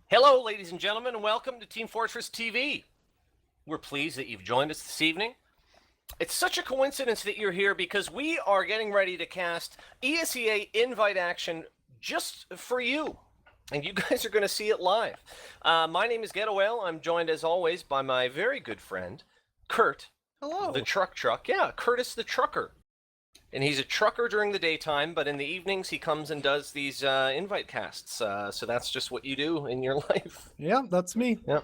Hello, ladies and gentlemen, and welcome to Team Fortress TV. We're pleased that you've joined us this evening. It's such a coincidence that you're here because we are getting ready to cast ESEA-Invite action just for you. And you guys are going to see it live. My name is Getawhale. I'm joined, as always, by my very good friend, Kurt. Hello. The Truktruk. Yeah, Curtis the Trucker. And he's a trucker during the daytime, but in the evenings he comes and does these invite casts. So that's just what you do in your life. Yeah, that's me. Yeah.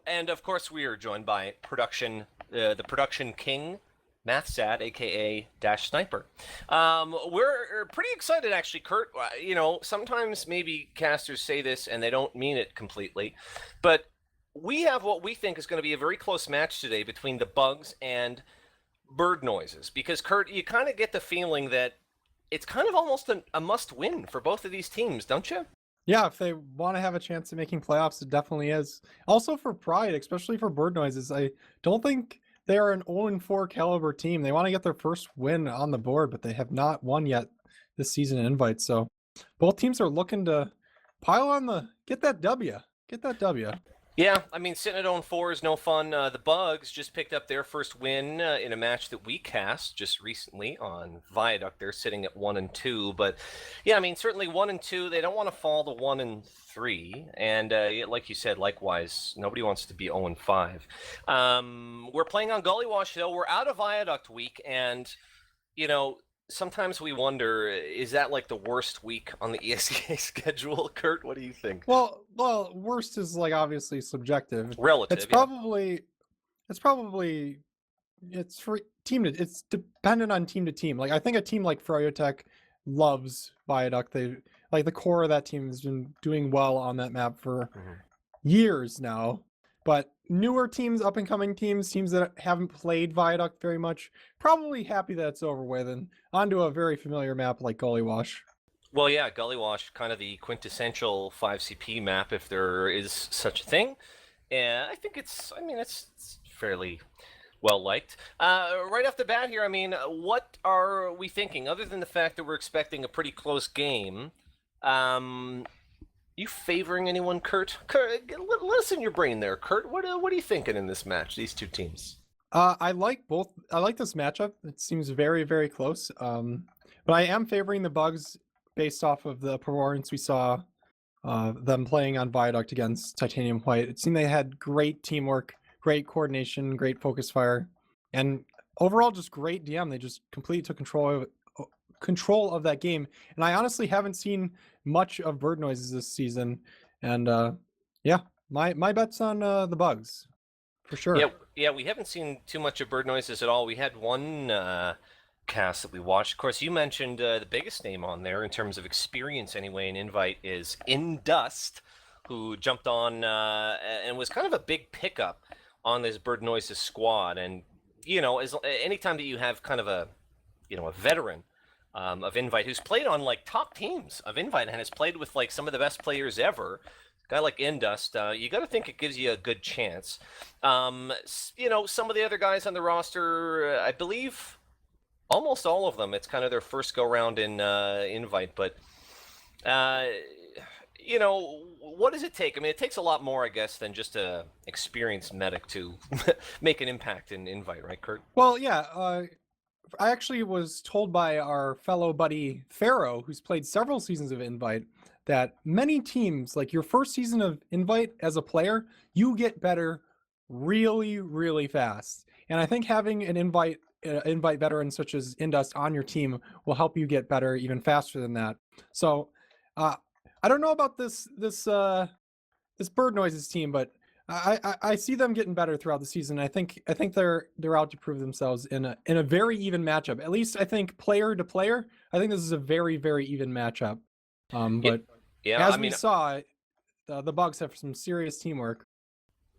And of course we are joined by the production king, Mathsad, aka Dash Sniper. We're pretty excited, actually, Kurt. Sometimes maybe casters say this and they don't mean it completely, but we have what we think is going to be a very close match today between the Bugs and bird noises, because Kurt, you kind of get the feeling that it's kind of almost a must-win for both of these teams, don't you? Yeah, if they want to have a chance of making playoffs, it definitely is. Also for Pride, especially for bird noises, I don't think they are an 0-4 caliber team. They want to get their first win on the board, but they have not won yet this season in Invite. So both teams are looking to pile on get that W. Get that W. Yeah, I mean, sitting at 0-4 is no fun. The Bugs just picked up their first win in a match that we cast just recently on Viaduct. They're sitting at 1-2, but yeah, I mean, certainly 1-2. They don't want to fall to 1-3, and like you said, likewise, nobody wants to be 0-5. We're playing on Gully Wash though. We're out of Viaduct week, and sometimes we wonder, is that like the worst week on the ESEA schedule? Kurt, what do you think? Well, worst is like obviously subjective. Relative. It's probably it's for team to, it's dependent on team to team. Like I think a team like Fryotech loves Viaduct. They like the core of that team has been doing well on that map for years now. But newer teams, up and coming teams that haven't played Viaduct very much, probably happy that it's over with and onto a very familiar map like Gully Wash. Well, yeah, Gully Wash, kind of the quintessential 5CP map, if there is such a thing. And I think it's fairly well liked. Right off the bat here, I mean, what are we thinking? Other than the fact that we're expecting a pretty close game, you favoring anyone, Kurt? Let us in your brain there, Kurt. What are you thinking in this match, these two teams? I like both. I like this matchup. It seems very, very close. But I am favoring the Bugs based off of the performance we saw them playing on Viaduct against Titanium White. It seemed they had great teamwork, great coordination, great focus fire, and overall just great DM. They just completely took control of that game. And I honestly haven't seen much of bird noises this season. And yeah, my bet's on the Bugs for sure. Yeah, we haven't seen too much of bird noises at all. We had one cast that we watched. Of course, you mentioned the biggest name on there in terms of experience anyway in Invite is Indust, who jumped on and was kind of a big pickup on this bird noises squad. And anytime that you have kind of a veteran of Invite who's played on like top teams of Invite and has played with like some of the best players ever, a guy like Indust, you got to think it gives you a good chance. Some of the other guys on the roster, I believe almost all of them, it's kind of their first go round in Invite, but what does it take? I mean, it takes a lot more, I guess, than just a experienced medic to make an impact in Invite, right, Kurt? Well, yeah, I actually was told by our fellow buddy Pharaoh, who's played several seasons of Invite, that many teams, like your first season of Invite as a player, you get better really, really fast. And I think having an Invite veteran such as Indust on your team will help you get better even faster than that. So I don't know about this bird noises team, but I see them getting better throughout the season. I think they're out to prove themselves in a very even matchup. At least I think player to player, I think this is a very, very even matchup. But as we saw, the Bugs have some serious teamwork.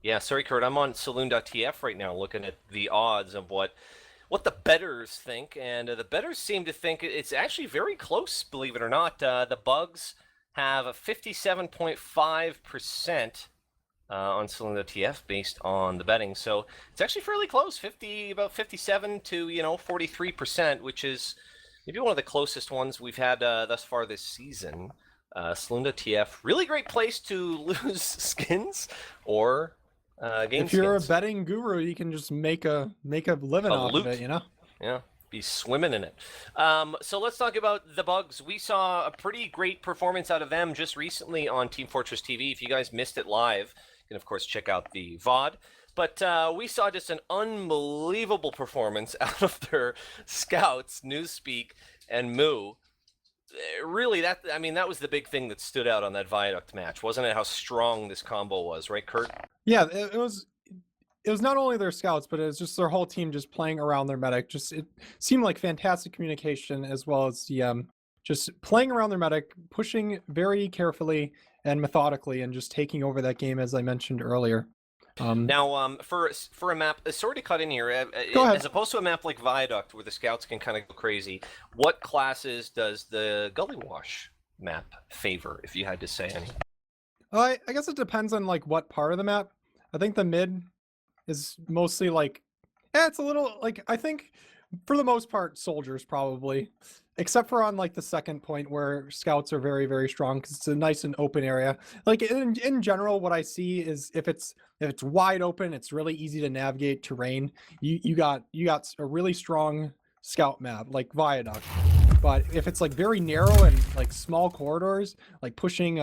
Yeah, sorry, Kurt. I'm on Saloon.tf right now looking at the odds of what the bettors think, and the bettors seem to think it's actually very close, believe it or not. The Bugs have a 57.5% on Saloon.tf based on the betting, so it's actually fairly close, about 57 to 43%, which is maybe one of the closest ones we've had thus far this season. Slunda TF, really great place to lose skins or gain If you're skins. a betting guru, you can just make a living A off loot. of it, you know? Yeah, be swimming in it. So let's talk about the Bugs. We saw a pretty great performance out of them just recently on Team Fortress TV. If you guys missed it live, you can of course check out the VOD. But we saw just an unbelievable performance out of their scouts, Newspeak and Moo. Really, that was the big thing that stood out on that Viaduct match, wasn't it? How strong this combo was, right, Kurt? Yeah, it was not only their scouts, but it was just their whole team just playing around their medic. Just it seemed like fantastic communication, as well as the just playing around their medic, pushing very carefully and methodically, and just taking over that game, as I mentioned earlier. Now, for a map, sorry to cut in here, Go ahead. as opposed to a map like Viaduct, where the scouts can kind of go crazy, what classes does the Gully Wash map favor, if you had to say any? I guess it depends on like what part of the map. I think the mid is mostly like, it's a little like, I think for the most part, soldiers probably, except for on like the second point where scouts are very, very strong because it's a nice and open area. Like in general, what I see is if it's wide open, it's really easy to navigate terrain. You got a really strong scout map like Viaduct. But if it's like very narrow and like small corridors, like pushing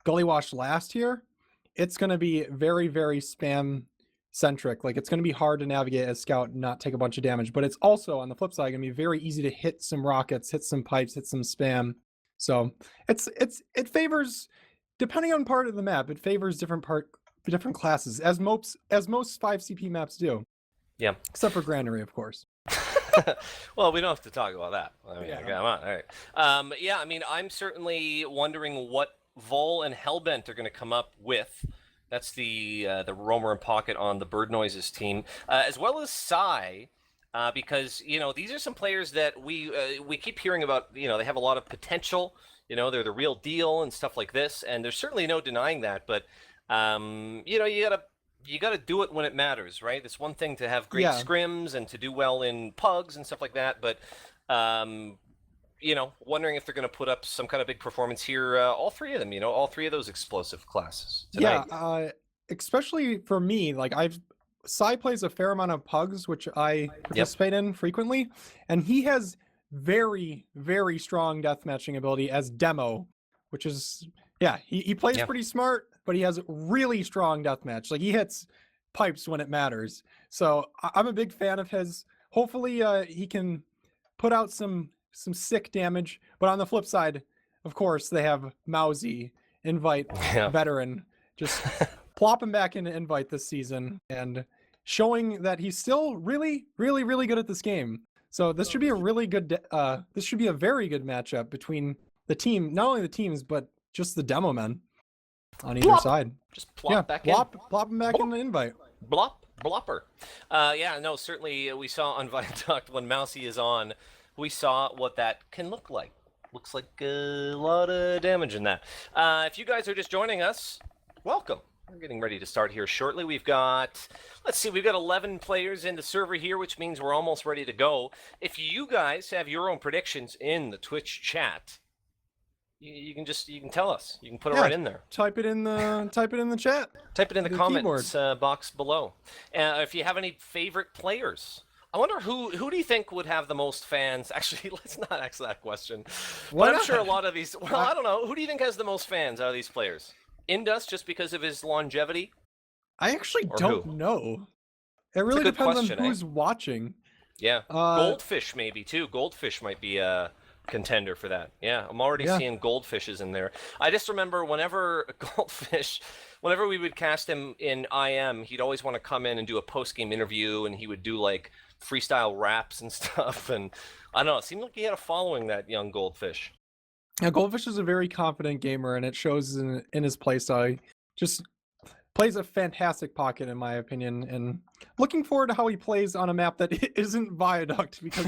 Gully Wash last here, it's going to be very, very spam centric. Like it's going to be hard to navigate as scout and not take a bunch of damage, but it's also on the flip side going to be very easy to hit some rockets, hit some pipes, hit some spam. So it favors, depending on part of the map, it favors different classes, as most 5CP maps do. Yeah. Except for Granary, of course. Well, we don't have to talk about that. I mean, Yeah. come on. All right. Yeah, I mean, I'm certainly wondering what Vol and Hellbent are going to come up with. That's the Roamer and Pocket on the Bird Noises team, as well as Psy, because these are some players that we keep hearing about. They have a lot of potential. They're the real deal and stuff like this, and there's certainly no denying that. But you gotta do it when it matters, right? It's one thing to have great scrims and to do well in pugs and stuff like that, but wondering if they're going to put up some kind of big performance here. All three of them, all three of those explosive classes tonight. Yeah, especially for me, like Psy plays a fair amount of pugs, which I participate in frequently, and he has very, very strong deathmatching ability as demo, which is he plays pretty smart, but he has really strong deathmatch. Like he hits pipes when it matters. So I'm a big fan of his. Hopefully he can put out some sick damage. But on the flip side, of course, they have Mousy, Invite veteran, just plop him back into Invite this season and showing that he's still really, really, really good at this game. So this should be a really good, this should be a very good matchup between the team, not only the teams, but just the demo men on either side. Just plop back in. Plop him back in the Invite. Blopper. Certainly we saw on Viaduct when Mousy is on, we saw what that can look like. Looks like a lot of damage in that. If you guys are just joining us, welcome. We're getting ready to start here shortly. We've got 11 players in the server here, which means we're almost ready to go. If you guys have your own predictions in the Twitch chat, you can tell us. You can put it right in there. Type it in the chat. Type it in the comments box below. If you have any favorite players, I wonder who do you think would have the most fans? Actually, let's not ask that question. But I'm sure a lot of these. Well, I don't know. Who do you think has the most fans out of these players? Indus, just because of his longevity. I actually don't know. It really depends on who's watching. Yeah, Goldfish maybe too. Goldfish might be a contender for that. Yeah, I'm already seeing Goldfishes in there. I just remember whenever we would cast him in IM, he'd always want to come in and do a post-game interview, and he would do like freestyle raps and stuff. And I don't know, it seemed like he had a following, that young Goldfish. Yeah, Goldfish is a very confident gamer, and it shows in his playstyle. He just plays a fantastic pocket, in my opinion, and looking forward to how he plays on a map that isn't Viaduct, because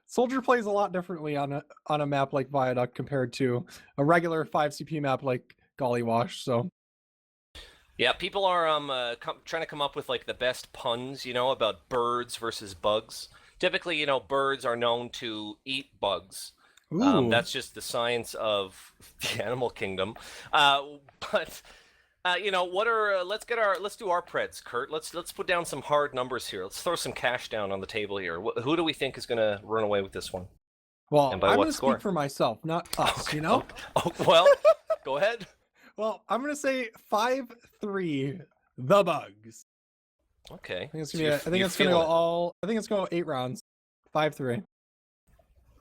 Soldier plays a lot differently on a map like Viaduct compared to a regular 5CP map like Gully Wash. So yeah, people are trying to come up with like the best puns, about birds versus bugs. Typically, birds are known to eat bugs, Ooh. That's just the science of the animal kingdom. But you know, what are let's do our preds, Kurt. Let's put down some hard numbers here. Let's throw some cash down on the table here. Who do we think is going to run away with this one? Well, And by I'm what going to score? speak for myself, not us, Okay, you know? Oh, well, go ahead. Well, I'm going to say 5-3 the Bugs. Okay. I think it's So going to be I think it's going to go all I think it's going to go 8 rounds. 5-3.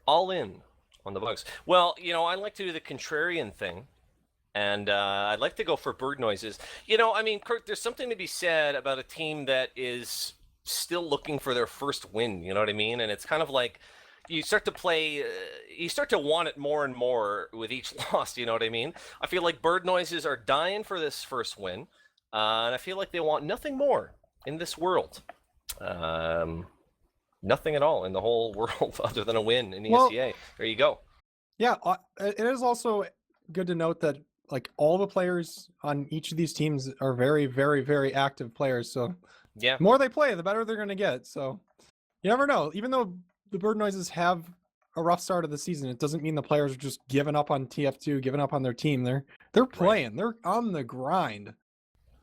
all in on the Bugs. Well, you know, I like to do the contrarian thing. And I'd like to go for bird noises. You know, I mean, Kurt, there's something to be said about a team that is still looking for their first win. You know what I mean? And it's kind of like you start to play, you start to want it more and more with each loss. You know what I mean? I feel like bird noises are dying for this first win. And I feel like they want nothing more in this world. Nothing at all in the whole world other than a win in ESEA. There you go. Yeah, it is also good to note that like all the players on each of these teams are very, very, very active players. So Yeah. the more they play, the better they're going to get. So you never know. Even though the Bird Noises have a rough start of the season, it doesn't mean the players are just giving up on TF2, giving up on their team. They're playing. Right. They're on the grind.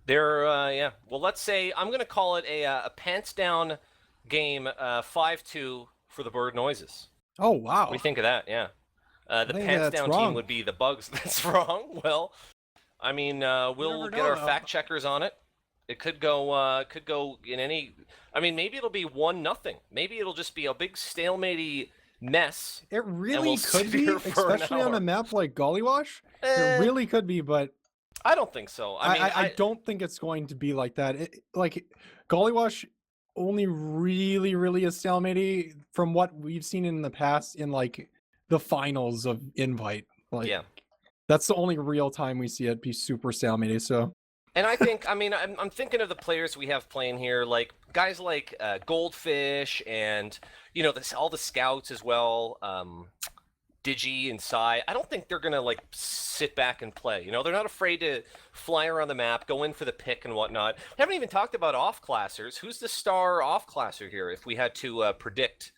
They're yeah. Well, let's say I'm going to call it a pants down game, 5-2 for the Bird Noises. Oh wow! What do you think of that? Yeah. The pants down team would be the Bugs. That's wrong. Well, I mean, we'll get our fact checkers on it. It could go in any. I mean, maybe it'll be 1-0. Maybe it'll just be a big stalematey mess. It really could be, especially on a map like Gollywash. It really could be, but I don't think so. I mean, I don't think it's going to be like that. Like Gollywash only really is stalematy from what we've seen in the past in like the finals of Invite. Like, yeah, that's the only real time we see it be super stalematy. So, and I think, I mean, I'm thinking of the players we have playing here, like guys like Goldfish, and you know, all the scouts as well. Digi and Psy, I don't think they're gonna like sit back and play. You know, they're not afraid to fly around the map, go in for the pick and whatnot. We haven't even talked about off-classers. Who's the star off-classer here? If we had to predict,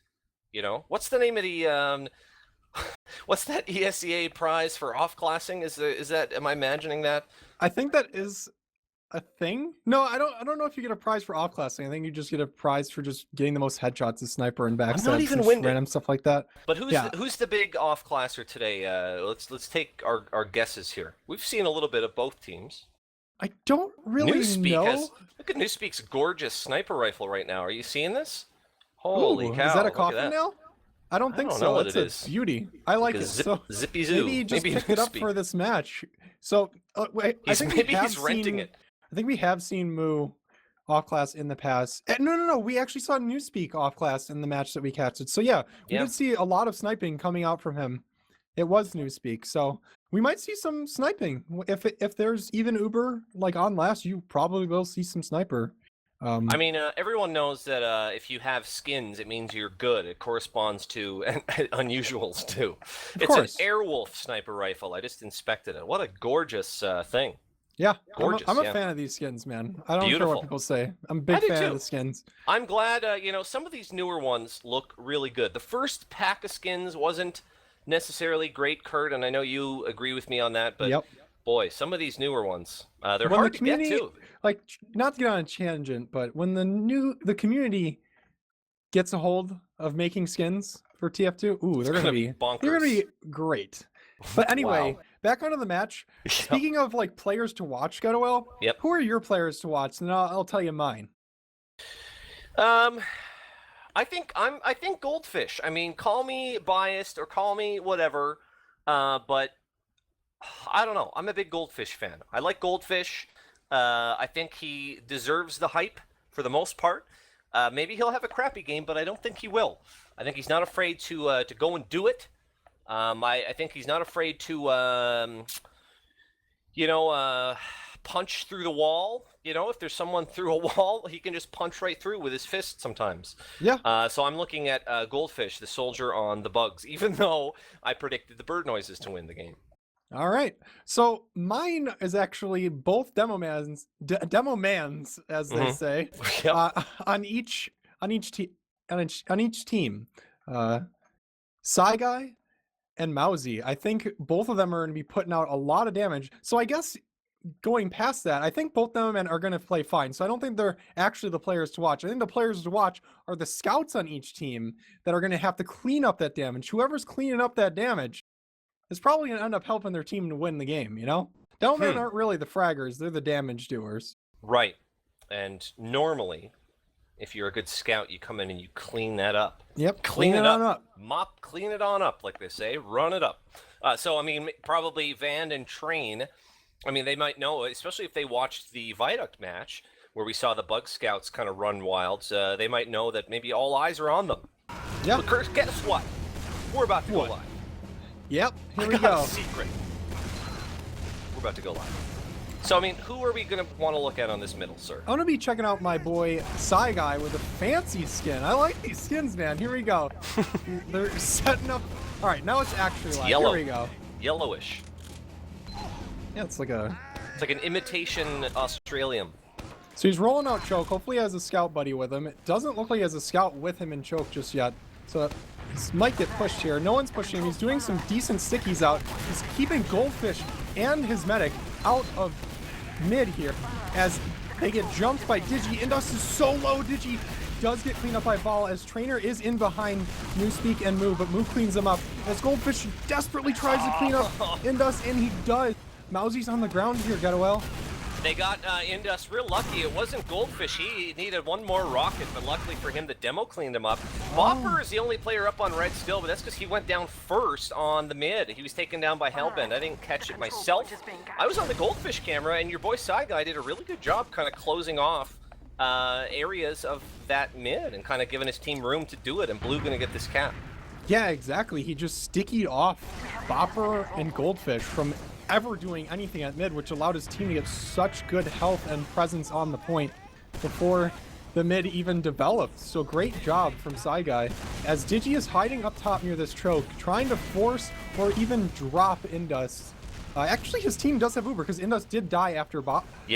you know, what's the name of the what's that ESEA prize for off-classing? Is that? Am I imagining that? I think that is a thing. No, I don't know if you get a prize for off-classing. I think you just get a prize for just getting the most headshots as sniper and backstabs. I'm not even winded. Random stuff like that. But who's the big off-classer today? Let's take our guesses here. We've seen a little bit of both teams. I don't really know. Look at Newspeak's gorgeous sniper rifle right now. Are you seeing this? Holy cow! Is that a coffin nail? I don't think so. It's a beauty. I like it. So zippy zoo. Maybe he just picked it up for this match. So wait, I think maybe he's renting it. I think we have seen Moo off class in the past. No. We actually saw Newspeak off class in the match that we catched. So yeah, we did see a lot of sniping coming out from him. It was Newspeak. So we might see some sniping. If there's even Uber like on last, you probably will see some sniper. I mean, everyone knows that if you have skins, it means you're good. It corresponds to unusuals too. It's an Airwolf sniper rifle. I just inspected it. What a gorgeous thing. Yeah, gorgeous. I'm a fan of these skins, man. I don't care what people say. I'm a big fan of the skins. I'm glad, you know, some of these newer ones look really good. The first pack of skins wasn't necessarily great, Kurt, and I know you agree with me on that, but boy, some of these newer ones, they're hard to get too. Like, not to get on a tangent, but when the community gets a hold of making skins for TF2, ooh, they're gonna be bonkers. They're gonna be great. But anyway, back onto the match. Speaking of like players to watch, Getawhale, who are your players to watch? And I'll tell you mine. I think Goldfish. I mean, call me biased or call me whatever, but I don't know. I'm a big Goldfish fan. I like Goldfish. I think he deserves the hype for the most part. Maybe he'll have a crappy game, but I don't think he will. I think he's not afraid to go and do it. I think he's not afraid to, punch through the wall. You know, if there's someone through a wall, he can just punch right through with his fist sometimes. Yeah. So I'm looking at Goldfish, the soldier on the Bugs, even though I predicted the Bird Noises to win the game. All right. So mine is actually both demo mans, as they say, on each team. Psy Guy and Mousy. I think both of them are going to be putting out a lot of damage. So I guess going past that, I think both of them are going to play fine. So I don't think they're actually the players to watch. I think the players to watch are the scouts on each team that are going to have to clean up that damage. Whoever's cleaning up that damage is probably going to end up helping their team to win the game, you know? Devilman aren't really the fraggers, they're the damage doers. Right. And normally, if you're a good scout, you come in and you clean that up. Yep, Clean it up. Mop, clean it on up, like they say. Run it up. So, I mean, probably Van and Train, I mean, they might know, especially if they watched the Viaduct match, where we saw the Bug Scouts kind of run wild. They might know that maybe all eyes are on them. Yep. But Curse, guess what? We're about to go live. Yep, here we I got go. a secret. We're about to go live. So, I mean, who are we going to want to look at on this middle, sir? I'm going to be checking out my boy Psy Guy with a fancy skin. I like these skins, man. Here we go. They're setting up. All right, now it's actually live. Yellow. Here we go. Yellowish. Yeah, it's like an imitation Australian. So he's rolling out Choke. Hopefully he has a scout buddy with him. It doesn't look like he has a scout with him in Choke just yet. So he might get pushed here. No one's pushing him. He's doing some decent stickies out. He's keeping Goldfish and his medic out of mid here as they get jumped by Digi. Indus is so low. Digi does get cleaned up by Vol as Trainer is in behind Newspeak and Moo, but Moo cleans him up as Goldfish desperately tries to clean up Indus, and he does. Mousy's on the ground here, Getawhale. They got Indus real lucky. It wasn't Goldfish. He needed one more rocket, but luckily for him, the demo cleaned him up. Bopper is the only player up on red still, but that's because he went down first on the mid. He was taken down by Hellbend. I didn't catch it myself. I was on the Goldfish camera, and your boy Side Guy did a really good job kind of closing off areas of that mid and kind of giving his team room to do it, and Blue going to get this cap. Yeah, exactly. He just stickied off Bopper and Goldfish from ever doing anything at mid, which allowed his team to get such good health and presence on the point before the mid even developed. So great job from Psy Guy as Digi is hiding up top near this Choke, trying to force or even drop Indus. Actually, his team does have Uber because Indus did die after Bopper. He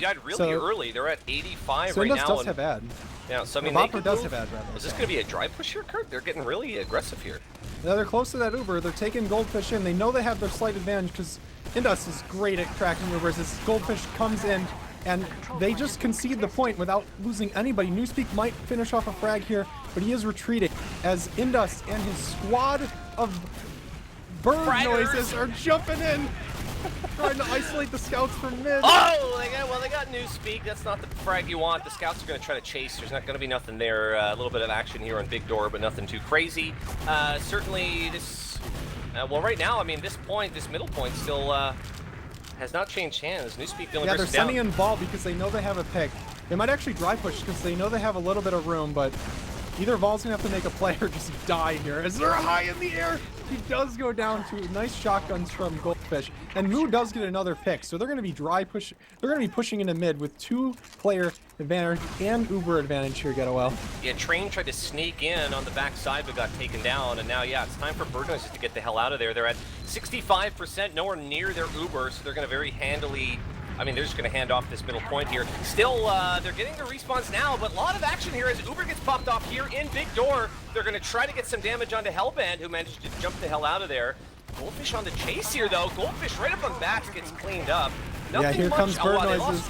died really early. They're at 85 so right Indus now. does have ad. Yeah, so I mean, Bopper does have ad, rather. Is this going to be a dry push here, Kurt? They're getting really aggressive here. Yeah, they're close to that Uber. They're taking Goldfish in. They know they have their slight advantage because Indus is great at cracking Ubers as Goldfish comes in and they just concede the point without losing anybody. Newspeak might finish off a frag here, but he is retreating as Indus and his squad of bird noises are jumping in, trying to isolate the scouts from mid. Oh, they got Newspeak. That's not the frag you want. The scouts are going to try to chase. There's not going to be nothing there. A little bit of action here on Big Door, but nothing too crazy. Certainly this... well, right now, I mean, this middle point still has not changed hands. Newspeak the only person down. Yeah, they're sending in ball because they know they have a pick. They might actually dry push because they know they have a little bit of room, but either Vol's going to have to make a play or just die here as they're high in the air. He does go down to nice shotguns from Goldfish, and Moo does get another pick, so they're going to be pushing into mid with 2-player advantage and Uber advantage here, Getawhale. Yeah, Train tried to sneak in on the backside but got taken down, and now, yeah, it's time for Bird Noises to get the hell out of there. They're at 65%, nowhere near their Uber, so they're going to very handily... I mean, they're just going to hand off this middle point here. Still, they're getting the respawns now, but a lot of action here as Uber gets popped off here in Big Door. They're going to try to get some damage onto Hellband, who managed to jump the hell out of there. Goldfish on the chase here, though. Goldfish right up on backs gets cleaned up. Yeah, here comes Bird Noises.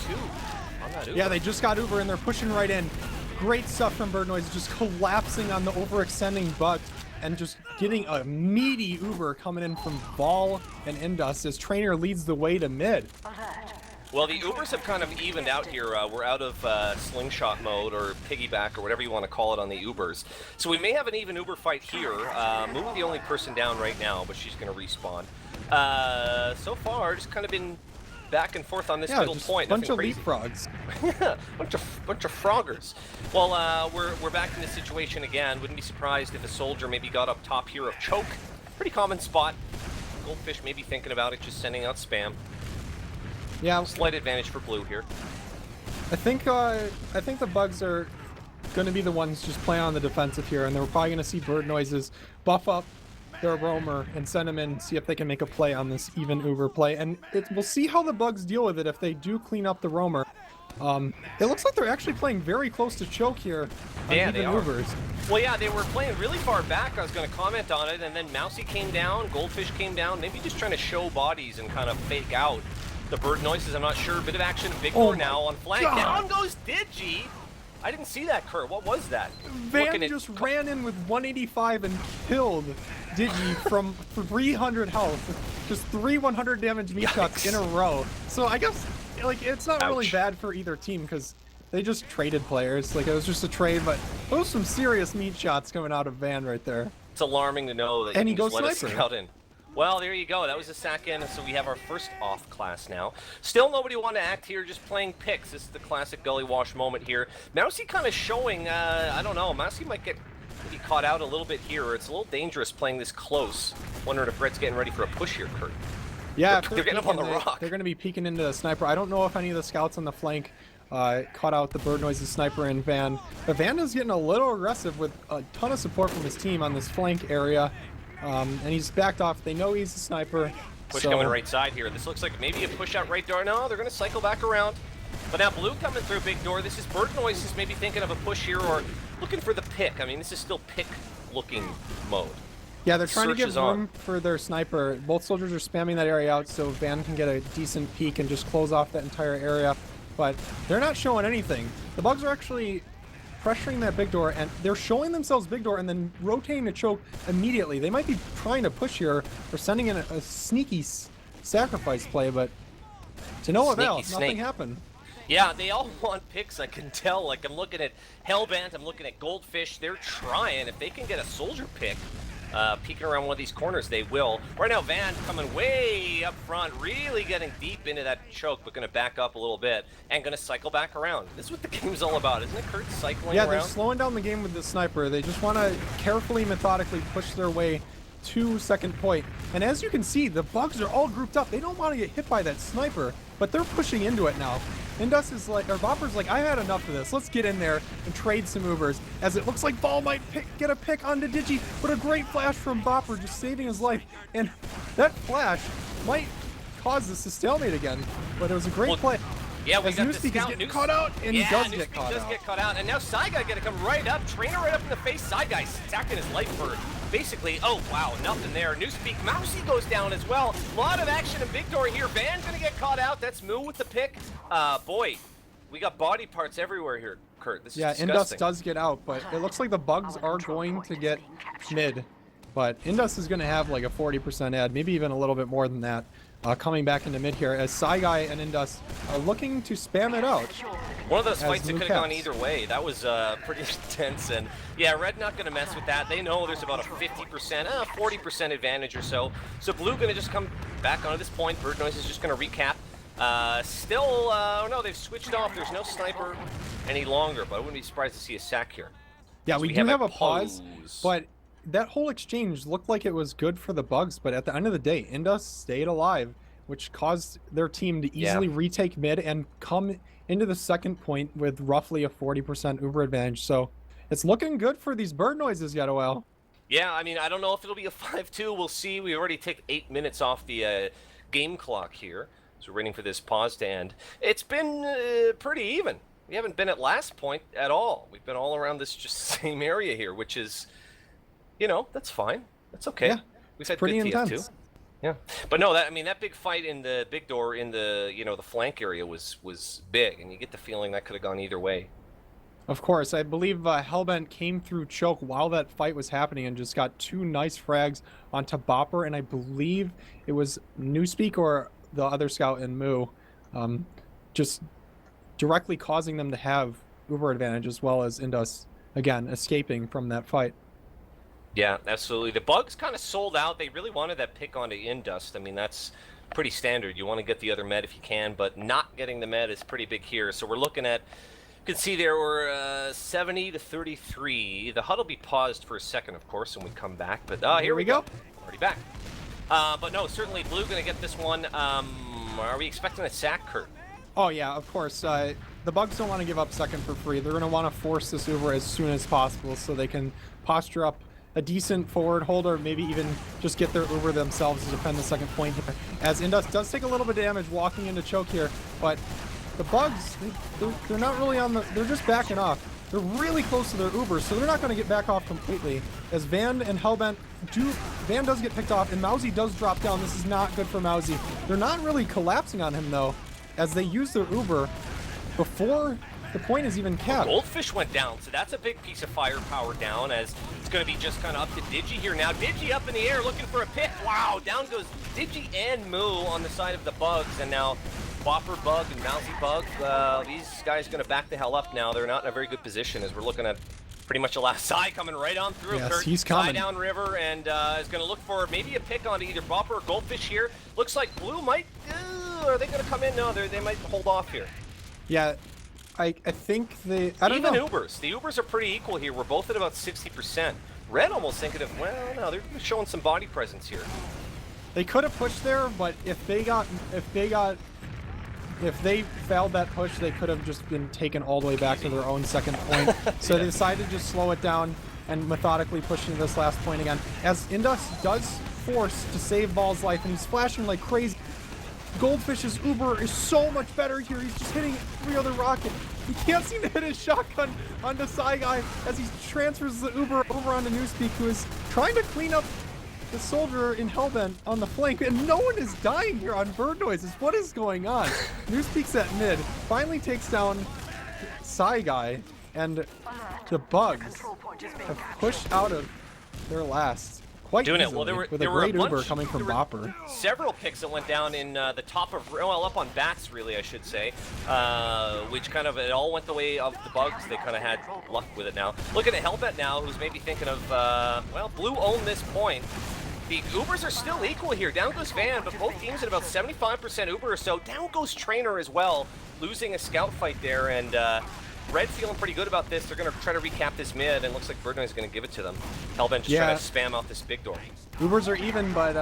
Noises. Yeah, they just got Uber, and they're pushing right in. Great stuff from Bird Noises, just collapsing on the overextending Bug and just getting a meaty Uber coming in from Vol and Indus as Trainer leads the way to mid. Well, the Ubers have kind of evened out here. We're out of slingshot mode or piggyback or whatever you want to call it on the Ubers. So we may have an even Uber fight here. Moving the only person down right now, but she's going to respawn. So far, just kind of been back and forth on this middle point. Bunch of crazy. leapfrogs. bunch of froggers. Well, we're back in this situation again. Wouldn't be surprised if a soldier maybe got up top here of Choke. Pretty common spot. Goldfish maybe thinking about it, just sending out spam. Yeah, slight advantage for Blue here. I think the Bugs are going to be the ones just playing on the defensive here, and they're probably going to see Bird Noises buff up their roamer and send them in, see if they can make a play on this even Uber play. And we'll see how the Bugs deal with it if they do clean up the roamer. It looks like they're actually playing very close to choke here on Yeah, even they are. Ubers. Well, yeah, they were playing really far back. I was going to comment on it, and then Mousy came down, Goldfish came down, maybe just trying to show bodies and kind of fake out the bird noises. I'm not sure. Bit of action. Victor now on flank. God. Down goes Digi. I didn't see that, Kurt. What was that? Van just ran in with 185 and killed Digi from 300 health. Just 3 100 damage meat shots in a row. So I guess like it's not really Ouch. bad for either team because they just traded players. Like it was just a trade, but those some serious meat shots coming out of Van right there. It's alarming to know that And you he can just goes let a sniper. scout in. Well, there you go. That was a second, so we have our first off class now. Still nobody want to act here, just playing picks. This is the classic gully wash moment here. Mousy kind of showing, I don't know, Mousy might get maybe caught out a little bit here, or it's a little dangerous playing this close. Wondering if Red's getting ready for a push here, Kurt. Yeah, They're getting up on the rock. They're going to be peeking into the sniper. I don't know if any of the scouts on the flank caught out the bird noises sniper and Van. But Van is getting a little aggressive with a ton of support from his team on this flank area. And he's backed off. They know he's a sniper. Push so... coming right side here. This looks like maybe a push out right door. No, they're going to cycle back around. But now Blue coming through big door. This is bird noises maybe thinking of a push here or looking for the pick. I mean, this is still pick looking mode. Yeah, they're trying to Search give is room on. for their sniper. Both soldiers are spamming that area out so Van can get a decent peek and just close off that entire area. But they're not showing anything. The Bugs are actually pressuring that big door, and they're showing themselves big door and then rotating to choke immediately. They might be trying to push here or sending in a sneaky sacrifice play, but to no avail, Sneaky nothing snake. happened. Yeah, they all want picks, I can tell. Like, I'm looking at Hellbent, I'm looking at Goldfish. They're trying. If they can get a soldier pick, peeking around one of these corners, they will. Right now, Van coming way up front, really getting deep into that choke, but going to back up a little bit and going to cycle back around. This is what the game's all about, isn't it, Kurt? Cycling Yeah, around? they're slowing down the game with the sniper. They just want to carefully, methodically push their way to second point. And as you can see, the Bugs are all grouped up. They don't want to get hit by that sniper, but they're pushing into it now. Indus is like, or Bopper's like, I had enough of this. Let's get in there and trade some Ubers. As it looks like Ball might get a pick onto Digi, but a great flash from Bopper just saving his life. And that flash might cause this to stalemate again, but it was a great play. Yeah, we As got the Newspeak is scout. getting caught out, and he does get caught out. Get caught out, and now Saigai gonna come right up, trainer right up in the face. Saigai stacking his life for basically, oh wow, nothing there. Newspeak, Mousy goes down as well. A lot of action in big door here. Van gonna get caught out. That's Moo with the pick. Boy, we got body parts everywhere here, Kurt. This is Yeah, Indus disgusting. does get out, but it looks like the Bugs are going to get mid. But Indus is going to have like a 40% ad, maybe even a little bit more than that, coming back into mid here as Saigai and Indus are looking to spam it out. One of those as fights that Moo could have gone caps. either way. That was pretty intense, and yeah, Red not going to mess with that. They know there's about a 50%, 40% advantage or so. So Blue going to just come back onto this point. Bird Noise is just going to recap. Oh no, they've switched off. There's no sniper any longer, but I wouldn't be surprised to see a sack here. Yeah, So we do have a pause, pause. but that whole exchange looked like it was good for the Bugs, but at the end of the day, Indus stayed alive, which caused their team to easily retake mid and come into the second point with roughly a 40% Uber advantage. So it's looking good for these bird noises, Getawhale. Yeah, I mean, I don't know if it'll be a 5-2. We'll see. We already take 8 minutes off the game clock here. So we're waiting for this pause to end. It's been pretty even. We haven't been at last point at all. We've been all around this just same area here, which is, you know, that's fine. That's okay. Yeah, We've had pretty good intense. TF2. Yeah, but no, that I mean that big fight in the big door in the the flank area was big, and you get the feeling that could have gone either way. Of course, I believe Hellbent came through choke while that fight was happening and just got 2 nice frags onto Bopper, and I believe it was Newspeak or the other scout in Moo, just directly causing them to have Uber advantage as well as Indus, again, escaping from that fight. Yeah, absolutely. The Bugs kind of sold out. They really wanted that pick onto Indust. I mean, that's pretty standard. You want to get the other med if you can, but not getting the med is pretty big here. So we're looking at, you can see there we're 70 to 33. The HUD will be paused for a second, of course, when we come back. But here we go. Already back. But no, certainly Blue going to get this one. Are we expecting a sack, Kurt? Oh yeah, of course. The Bugs don't want to give up second for free. They're going to want to force this Uber as soon as possible so they can posture up a decent forward hold, or maybe even just get their Uber themselves to defend the second point here. As Indus does take a little bit of damage walking into choke here, but the Bugs, they're not really on the, they're just backing off. They're really close to their Ubers, so they're not going to get back off completely. As Van and Hellbent Van does get picked off, and Mousy does drop down. This is not good for Mousy. They're not really collapsing on him, though, as they use their Uber before the point is even capped. Goldfish went down, so that's a big piece of firepower down, as it's going to be just kind of up to Digi here now. Digi up in the air looking for a pick. Wow, down goes Digi and Moo on the side of the Bugs, and now Bopper Bug and Mousy Bug, these guys going to back the hell up now. They're not in a very good position as we're looking at pretty much the last Psy coming right on through. Yes, he's coming. Psy down river and is going to look for maybe a pick onto either Bopper or Goldfish here. Looks like Blue might, are they going to come in? No, they might hold off here. Yeah, I think I don't know. Even Ubers. The Ubers are pretty equal here. We're both at about 60%. Red almost thinking of, well, no, they're showing some body presence here. They could have pushed there, but if they failed that push, they could have just been taken all the way back to their own second point. So they decided to just slow it down and methodically push into this last point again. As Indus does force to save Ball's life, and he's flashing like crazy. Goldfish's Uber is so much better here. He's just hitting every other rocket. He can't seem to hit his shotgun onto Psy Guy as he transfers the Uber over onto Newspeak, who is trying to clean up the soldier in Hellbent on the flank, and no one is dying here on Bird Noises. What is going on? Newspeak's at mid, finally takes down Psy Guy, and the Bugs have pushed out of their last quite doing easily, it. Well, there were with a great bunch, Uber coming from Bopper. Several picks that went down in the top of, well, up on Bats, really, I should say, which kind of, it all went the way of the Bugs. They kind of had luck with it now. Looking at Hellbent now, who's maybe thinking of, well, Blue owned this point. The Ubers are still equal here. Down goes Van, but both teams at about 75% Uber or so. Down goes Trainer as well, losing a scout fight there, and Red feeling pretty good about this. They're going to try to recap this mid, and looks like Birdnoise is going to give it to them. Hellbent just trying to spam out this big door. Ubers are even, but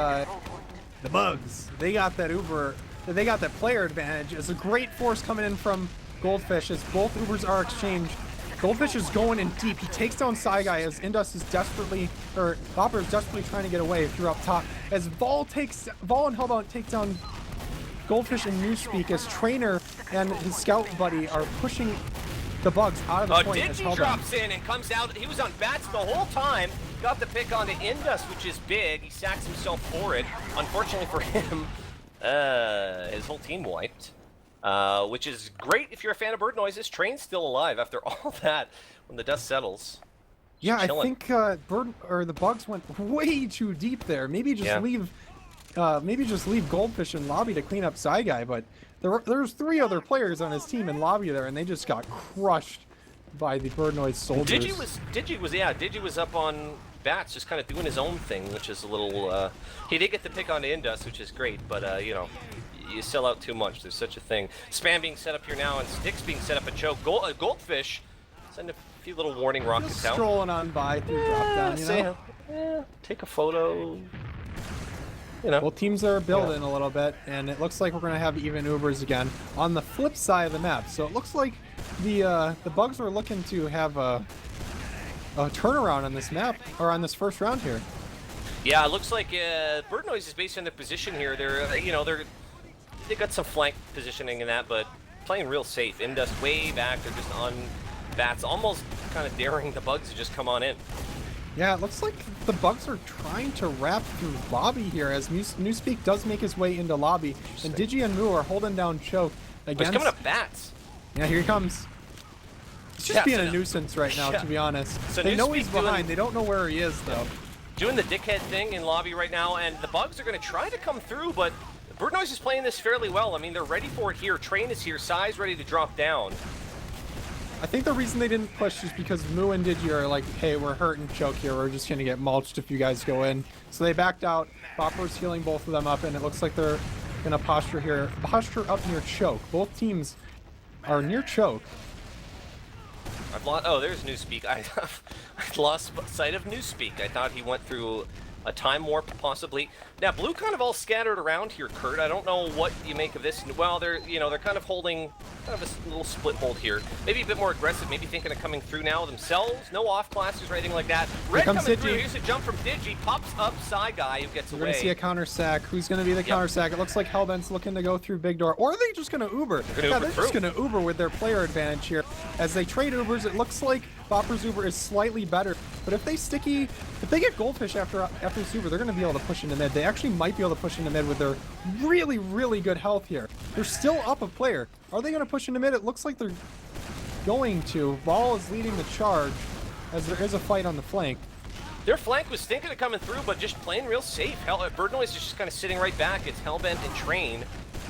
the Bugs, they got that Uber, they got that player advantage. It's a great force coming in from Goldfish as both Ubers are exchanged. Goldfish is going in deep. He takes down Psy Guy as Indus is desperately, or Bopper is desperately trying to get away through up top. As Vol and Hellbound take down Goldfish and Newspeak as Trainer and his scout buddy are pushing the Bugs out of the point. Digi drops in and comes out. He was on Bats the whole time. Got the pick onto Indus, which is big. He sacks himself for it. Unfortunately for him, his whole team wiped. Which is great if you're a fan of Bird Noises. Train's still alive after all that when the dust settles. Yeah, I think the Bugs went way too deep there. Maybe just leave Goldfish in lobby to clean up Psy Guy, but there's 3 other players on his team in lobby there, and they just got crushed by the Bird Noise soldiers. Digi was up on Bats, just kind of doing his own thing, which is a little. He did get the pick onto Indus, which is great, but you know, you sell out too much. There's such a thing. Spam being set up here now, and Sticks being set up at choke. Goldfish send a few little warning rockets just out. Strolling on by through drop down, you know? Take a photo. You know. Well, teams are building a little bit, and it looks like we're going to have even Ubers again on the flip side of the map. So it looks like the Bugs are looking to have a turnaround on this map, or on this first round here. Yeah, it looks like Bird Noise is based on their position here. They got some flank positioning in that, but playing real safe. Indus way back. They're just on Bats, almost kind of daring the Bugs to just come on in. Yeah, it looks like the Bugs are trying to wrap through lobby here as Newspeak does make his way into lobby, and Digi and Moo are holding down choke against. He's coming up Bats. Yeah, here he comes. He's just being a nuisance right now, to be honest. So they know he's behind. They don't know where he is, though. Doing the dickhead thing in lobby right now, and the Bugs are going to try to come through, but Bird Noise is playing this fairly well. I mean, they're ready for it here. Train is here. Psy's ready to drop down. I think the reason they didn't push is because Moo and Digi are like, hey, we're hurt and choke here. We're just going to get mulched if you guys go in. So they backed out. Bopper's healing both of them up, and it looks like they're going to posture up near choke. Both teams are near choke. I've lost. Oh, there's Newspeak. I lost sight of Newspeak. I thought he went through A time warp, possibly. Now, blue kind of all scattered around here, Kurt. I don't know what you make of this. Well, they're kind of holding kind of a little split hold here. Maybe a bit more aggressive. Maybe thinking of coming through now themselves. No off classes or anything like that. Red coming through. Here's a jump from Digi. Pops up Psy Guy who gets away. We're going to see a counter sack. Who's going to be the counter sack? It looks like Hellbent's looking to go through big door. Or are they just going to Uber? They're just going to Uber with their player advantage here. As they trade Ubers, it looks like Bopper's Uber is slightly better. But if they get Goldfish after this Uber, they're going to be able to push into mid. They actually might be able to push into mid with their really, really good health here. They're still up a player. Are they going to push into mid? It looks like they're going to. Ball is leading the charge as there is a fight on the flank. Their flank was thinking of coming through, but just playing real safe. Bird Noise is just kind of sitting right back. It's Hellbent and Train.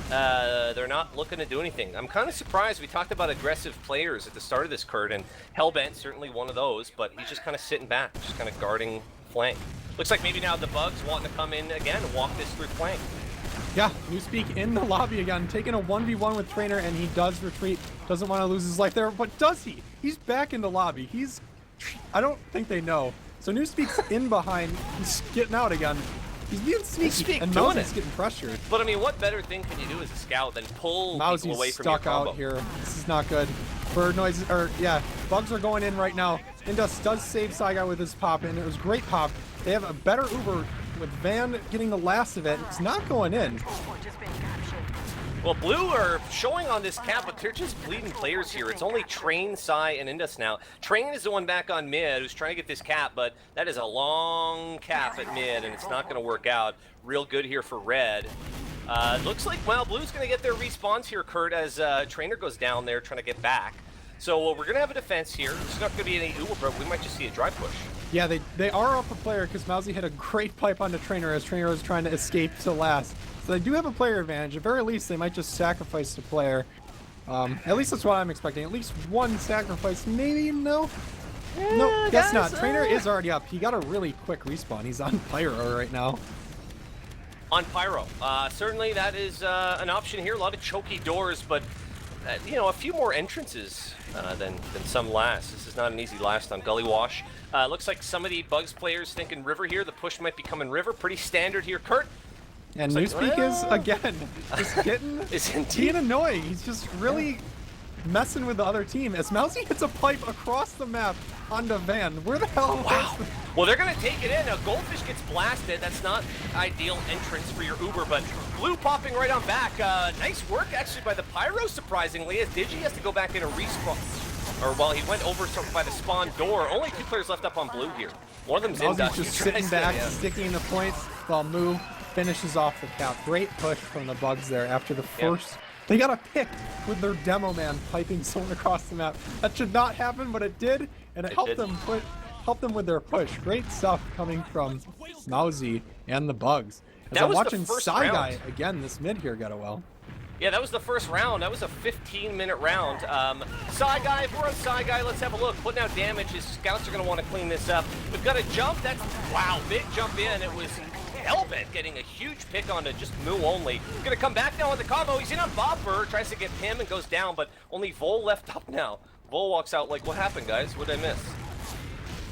They're not looking to do anything. I'm kind of surprised. We talked about aggressive players at the start of this, Kurt, and Hellbent certainly one of those, but he's just kind of sitting back, just kind of guarding flank. Looks like maybe now the Bugs wanting to come in again and walk this through flank. Yeah, Newspeak in the lobby again, taking a 1v1 with Trainer, and he does retreat. Doesn't want to lose his life there, but does he? He's back in the lobby. I don't think they know. So Newspeak's in behind. He's getting out again. He's being sneaky, and Mousy's getting pressured. But I mean, what better thing can you do as a scout than pull people away from your combo? Mousy's stuck out here. This is not good. Bird Noise, Bugs are going in right now. Indus does save Saiga with his pop, and it was great pop. They have a better Uber with Van getting the last of it. It's not going in. Well, blue are showing on this cap, but they're just bleeding players here. It's only Train, Psy, and Indus now. Train is the one back on mid who's trying to get this cap, but that is a long cap at mid, and it's not going to work out. Real good here for red. Looks like, well, blue's going to get their respawns here, Kurt, as Trainer goes down there trying to get back. So we're going to have a defense here. There's not going to be any Uber, but we might just see a dry push. Yeah, they are up a player because Mousy hit a great pipe onto Trainer as Trainer was trying to escape to last. So they do have a player advantage. At very least, they might just sacrifice the player. At least that's what I'm expecting. At least one sacrifice. Maybe no. No, guess not. Trainer is already up. He got a really quick respawn. He's on Pyro right now. On Pyro. Certainly that is an option here. A lot of choky doors, but a few more entrances than some last. This is not an easy last on Gully Wash. Looks like some of the Bugs players thinking River here. The push might be coming River. Pretty standard here, Kurt. And Newspeak is, again, just being annoying. He's just really messing with the other team. As Mousy hits a pipe across the map onto Van. Where the hell wow. Well, they're going to take it in. Now, Goldfish gets blasted. That's not ideal entrance for your Uber, but blue popping right on back. Nice work, actually, by the Pyro, surprisingly, as Digi has to go back in a respawn. Or, well, he went over by the spawn door. Only 2 players left up on blue here. One of them's Indus. Just sitting back, sticking the points while Moo finishes off the cap. Great push from the Bugs there after the first. Yep. They got a pick with their demo man piping someone across the map. That should not happen, but it did, and it helped them with their push. Great stuff coming from Mousy and the Bugs. As I'm watching Psy Guy again, this mid here got a well. Yeah, that was the first round. That was a 15-minute round. Psy Guy, if we're on Psy Guy, let's have a look. Putting out damage. His scouts are going to want to clean this up. We've got a jump. That's, wow, big jump in. It was Hellbent getting a huge pick onto just Moo only. Going to come back now on the combo. He's in on Bopper. Tries to get him and goes down, but only Vol left up now. Vol walks out like, what happened, guys? What did I miss?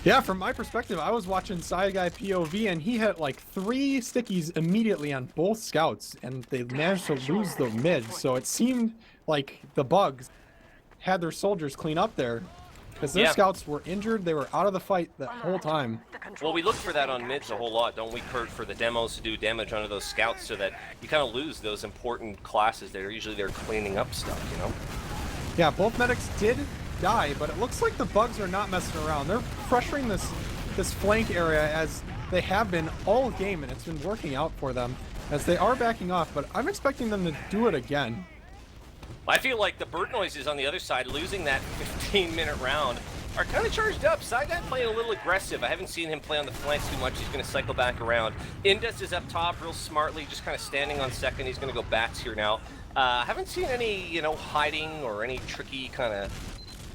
Yeah, from my perspective, I was watching Psy Guy POV, and he hit like 3 stickies immediately on both scouts, and they managed to lose the mid. So it seemed like the Bugs had their soldiers clean up there, because their scouts were injured. They were out of the fight the whole time. Well, we look for that on mids a whole lot, don't we, Kurt, for the demos to do damage onto those scouts so that you kind of lose those important classes that are usually there cleaning up stuff, you know? Yeah, both medics did die, but it looks like the Bugs are not messing around. They're pressuring this flank area as they have been all game, and it's been working out for them as they are backing off, but I'm expecting them to do it again. I feel like the Bird Noises on the other side, losing that 15-minute round, are kind of charged up. Psy Guy playing a little aggressive. I haven't seen him play on the flanks too much. He's going to cycle back around. Indus is up top real smartly, just kind of standing on second. He's going to go bats here now. Haven't seen any, hiding or any tricky kind of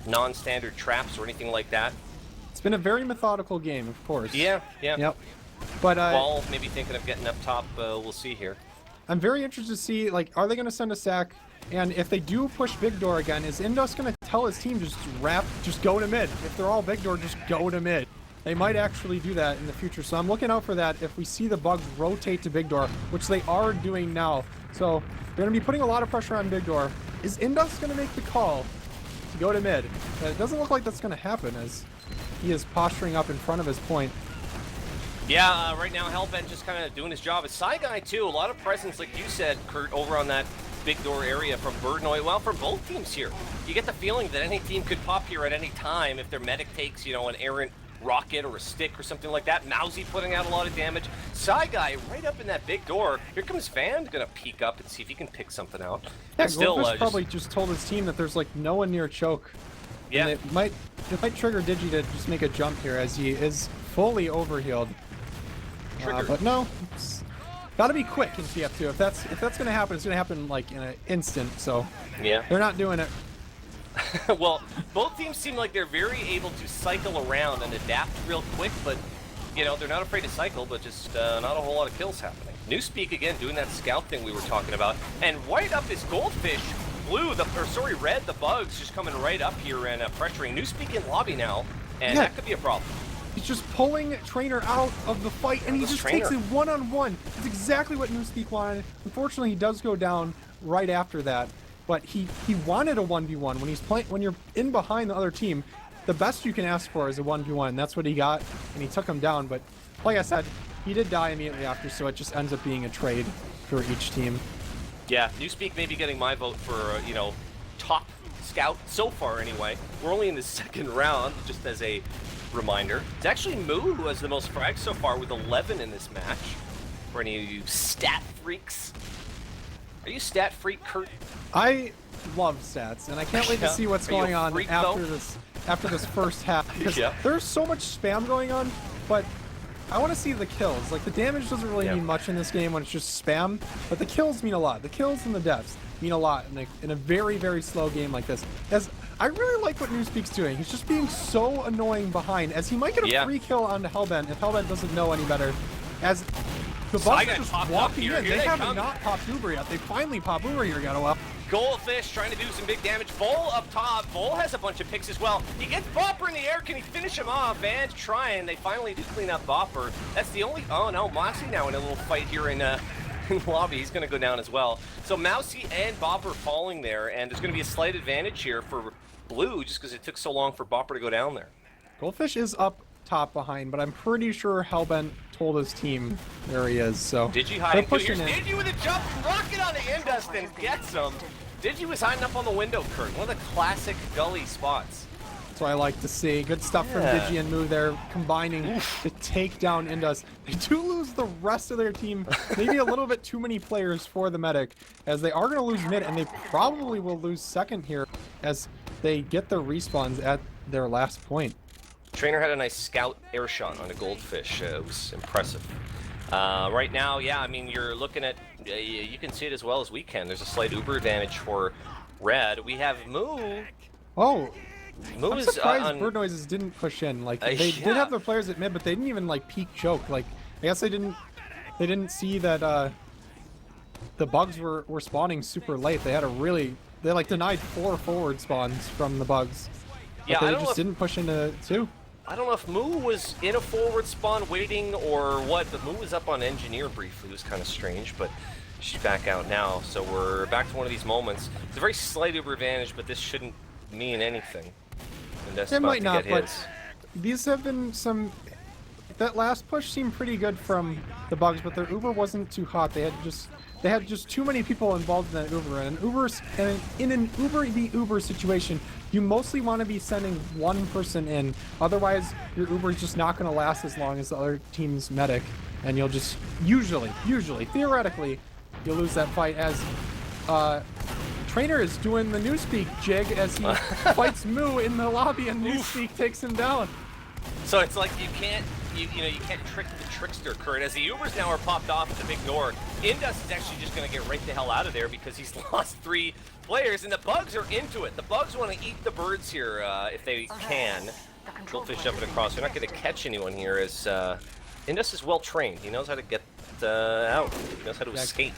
non-standard traps or anything like that. It's been a very methodical game, of course. Yeah. Yep. But Ball maybe thinking of getting up top. We'll see here. I'm very interested to see, are they going to send a sack? And if they do push big door again, is Indus going to tell his team just go to mid? If they're all big door, just go to mid. they might actually do that in the future. So I'm looking out for that if we see the bugs rotate to Big Door, which they are doing now. So they're going to be putting a lot of pressure on Big Door. Is Indus going to make the call to go to mid? It doesn't look like that's going to happen as he is posturing up in front of his point. Yeah, right now Hellbent just kind of doing his job. A Psy Guy too, a lot of presence, like you said, Kurt, over on that Big Door area from Birdnoy. Well, from both teams here. You get the feeling that any team could pop here at any time if their medic takes, you know, an errant rocket or a stick or something like that. Mousy putting out a lot of damage. Psy Guy right up in that Big Door. Here comes Van, gonna peek up and see if he can pick something out. Yeah, still probably just told his team that there's like no one near choke. Yeah, and it might trigger Digi to just make a jump here as he is fully overhealed. But no, it's gotta be quick in TF2. If that's gonna happen, it's gonna happen like in an instant. So yeah, they're not doing it. Well, both teams seem like they're very able to cycle around and adapt real quick, but you know, they're not afraid to cycle, but just not a whole lot of kills happening. Newspeak again doing that scout thing we were talking about, and right up is Goldfish. Red, the bugs just coming right up here and pressuring Newspeak in lobby now, and that could be a problem. He's just pulling Trainer out of the fight, and he just takes it one-on-one. That's exactly what Newspeak wanted. Unfortunately, he does go down right after that, but he wanted a 1v1. When he's playing, when you're in behind the other team, the best you can ask for is a 1v1. That's what he got, and he took him down. But like I said, he did die immediately after, so it just ends up being a trade for each team. Yeah, Newspeak may be getting my vote for, you know, top scout so far anyway. We're only in the second round, just as a reminder. It's actually Moo who has the most frags so far with 11 in this match. For any of you stat freaks. Are you stat freak, Kurt? I love stats, and I can't wait to see what's going on after this first half. Because there's so much spam going on, but I want to see the kills. Like, the damage doesn't really mean much in this game when it's just spam, but the kills mean a lot. The kills and the deaths mean a lot in a very, very slow game like this. As I really like what Newspeak's doing. He's just being so annoying behind, as he might get a free kill onto Hellbent if Hellbent doesn't know any better. As the bugs are just walking in. They have not popped Uber yet. They finally pop Uber here, Getawhale. Goldfish trying to do some big damage. Vol up top. Vol has a bunch of picks as well. He gets Bopper in the air. Can he finish him off? Van's trying. They finally do clean up Bopper. That's the only... Oh, no. Mousy now in a little fight here in lobby. He's going to go down as well. So Mousy and Bopper falling there, and there's going to be a slight advantage here for Blue just because it took so long for Bopper to go down there. Goldfish is up top behind, but I'm pretty sure Hellbent told his team there he is. So Digi hiding. Here's Digi with a jump rocket on the Indus and gets him. Digi was hiding up on the window, Kurt. One of the classic gully spots. That's what I like to see. Good stuff from Digi and Moo there, combining to take down Indus. They do lose the rest of their team. Maybe a little bit too many players for the medic, as they are going to lose mid, and they probably will lose second here as they get the respawns at their last point. Trainer had a nice scout air shot on a Goldfish. It was impressive. Right now, yeah, I mean, you're looking at, you can see it as well as we can. There's a slight Uber advantage for Red. We have Moo. Oh, Moo I'm is surprised Bird Noises didn't push in. Like, they did have their players at mid, but they didn't even, like, peek choke. Like, I guess they didn't see that the bugs were spawning super late. They had they, like, denied 4 forward spawns from the bugs. Yeah, they just didn't push into 2. I don't know if Moo was in a forward spawn waiting or what, but Moo was up on engineer briefly. It was kind of strange, but she's back out now. So we're back to one of these moments. It's a very slight Uber advantage, but this shouldn't mean anything. And that's it might not, but these have been some... That last push seemed pretty good from the bugs, but their Uber wasn't too hot. They had just too many people involved in that Uber, and in an Uber v Uber situation, you mostly want to be sending one person in. Otherwise, your Uber is just not going to last as long as the other team's medic, and you'll just usually, theoretically, you'll lose that fight. As Trainer is doing the Newspeak jig as he fights Moo in the lobby, and Newspeak takes him down. So it's like you can't trick the trickster, Kurt. As the Ubers now are popped off at the big door, Indus is actually just going to get right the hell out of there because he's lost 3 players, and the bugs are into it. The bugs want to eat the birds here if they can. Goldfish jumping across. They're not going to catch anyone here as Indus is well trained. He knows how to get out. He knows how to escape.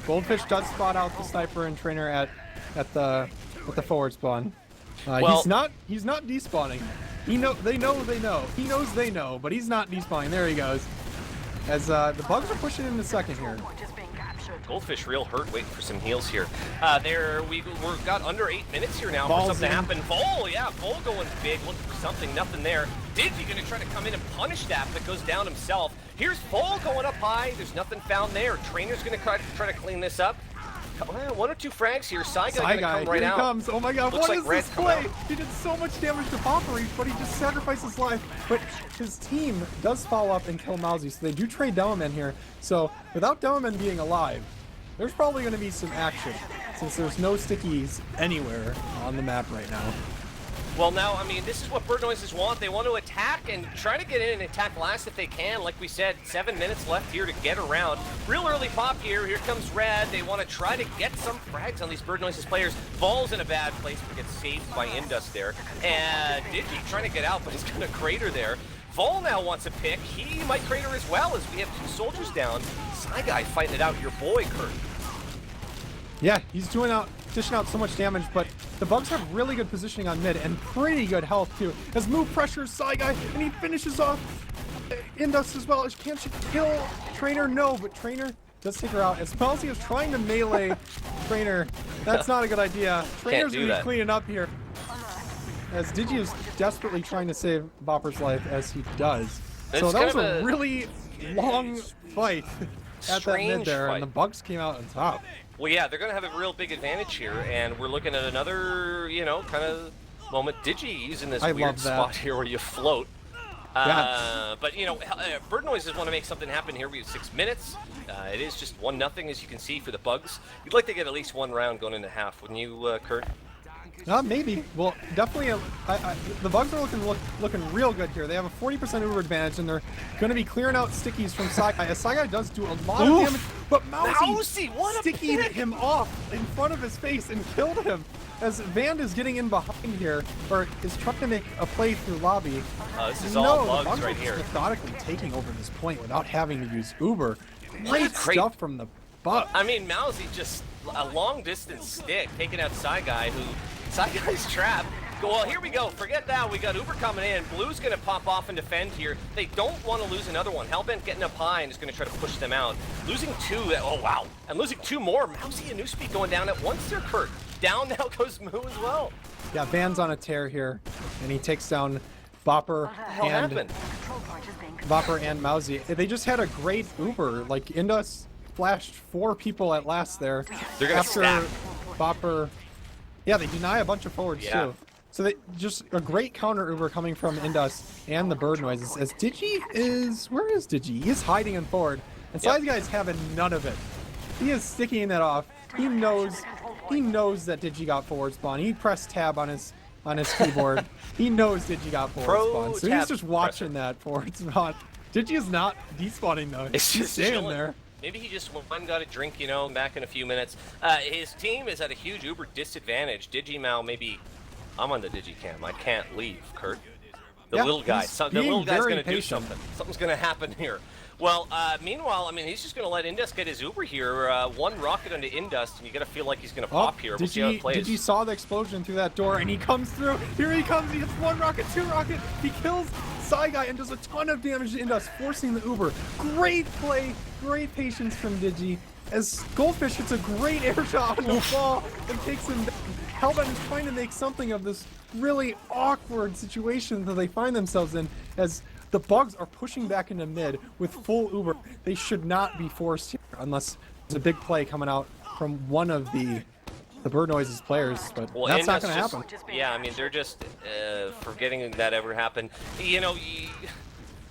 Goldfish does spot out the sniper and Trainer at the forward spawn. Well, he's not despawning. They know. He knows they know, but he's not despawning. There he goes. As the Bugs are pushing in the second here. Goldfish real hurt, waiting for some heals here. We've got under 8 minutes here now Ball's for something to in. happen. Vol going big, looking for something, nothing there. Digi gonna try to come in and punish that, but goes down himself. Here's Vol going up high, there's nothing found there. Trainer's gonna try to clean this up. Well, 1 or 2 frags here. Saiga gonna come right here out. He comes. Oh my god, Looks what like is Red's this come play? out. He did so much damage to Poppery, but he just sacrificed his life. But his team does follow up and kill Mousy, so they do trade Demoman here. So without Demoman being alive, there's probably going to be some action, since there's no stickies anywhere on the map right now. Well, now, I mean, this is what Bird Noises want. They want to attack and try to get in and attack last if they can. Like we said, 7 minutes left here to get around. Real early pop here. Here comes Red. They want to try to get some frags on these Bird Noises players. Vol's in a bad place, but gets saved by Indus there. And Digi trying to get out, but he's going to crater there. Vol now wants a pick. He might crater as well, as we have 2 soldiers down. Guy fighting it out, your boy, Kurt. Yeah, he's dishing out so much damage, but the Bugs have really good positioning on mid and pretty good health too. As move pressures Guy, and he finishes off Indus as well. Can she kill Trainer? No, but Trainer does take her out. As Palsy is trying to melee Trainer, that's not a good idea. Trainer's gonna be cleaning up here. As Digi is desperately trying to save Bopper's life, as he does. So that was a really long fight at that mid there, and the Bugs came out on top. Well, yeah, they're going to have a real big advantage here, and we're looking at another, kind of moment. Digi using this weird spot here where you float. Yeah. But, Bird Noises want to make something happen here. We have 6 minutes. It is just 1-0, as you can see, for the Bugs. You'd like to get at least 1 round going into half, wouldn't you, Kurt? Maybe. Well, definitely. The Bugs are looking real good here. They have a 40% Uber advantage, and they're going to be clearing out stickies from Saiga. As Saiga does do a lot of damage, but Mousy stickied him off in front of his face and killed him. As Vand is getting in behind here, or is trying to make a play through lobby. This is all the Bugs right here. Methodically taking over this point without having to use Uber. Great stuff from the Bugs. I mean, Mousy just a long distance stick taking out Saiga, who Saigai's trapped. Well, here we go. Forget that. We got Uber coming in. Blue's going to pop off and defend here. They don't want to lose another one. Hellbent getting up high and is going to try to push them out. Losing 2. Oh, wow. And losing 2 more. Mousy and Newspeed going down at once there, Kurt. Down now goes Moo as well. Yeah, Van's on a tear here, and he takes down Bopper and Mousy. They just had a great Uber. Like, Indus flashed 4 people at last there. They're going to stack. Bopper. Yeah, they deny a bunch of forwards too. So they just a great counter Uber coming from Indus and the Bird Noises. As Digi is, where is Digi? He is hiding in forward, and Size Guy's having none of it. He is sticking it off. He knows that Digi got forward spawn. He pressed tab on his keyboard. He knows Digi got forward spawn, so he's just watching that forward spawn. Digi is not despawning though. He's staying there. Maybe he just went and got a drink, back in a few minutes. His team is at a huge Uber disadvantage. Digimao, maybe I'm on the Digicam. I can't leave, Kurt. The little guy. The little guy's going to do something. Something's going to happen here. Well, meanwhile, I mean, he's just going to let Indus get his Uber here. 1 rocket onto Indus, and you got to feel like he's going to pop here. We'll see how it plays. Digi saw the explosion through that door, and he comes through. Here he comes. He hits 1 rocket, 2 rocket. He kills Guy and does a ton of damage to Indus, forcing the Uber. Great play, great patience from Digi. As Goldfish hits a great air shot on the ball and takes him down. Hellbent is trying to make something of this really awkward situation that they find themselves in, as the Bugs are pushing back into mid with full Uber. They should not be forced here unless there's a big play coming out from one of the Bird Noises players, but that's not going to happen. Yeah, I mean, they're just forgetting that ever happened.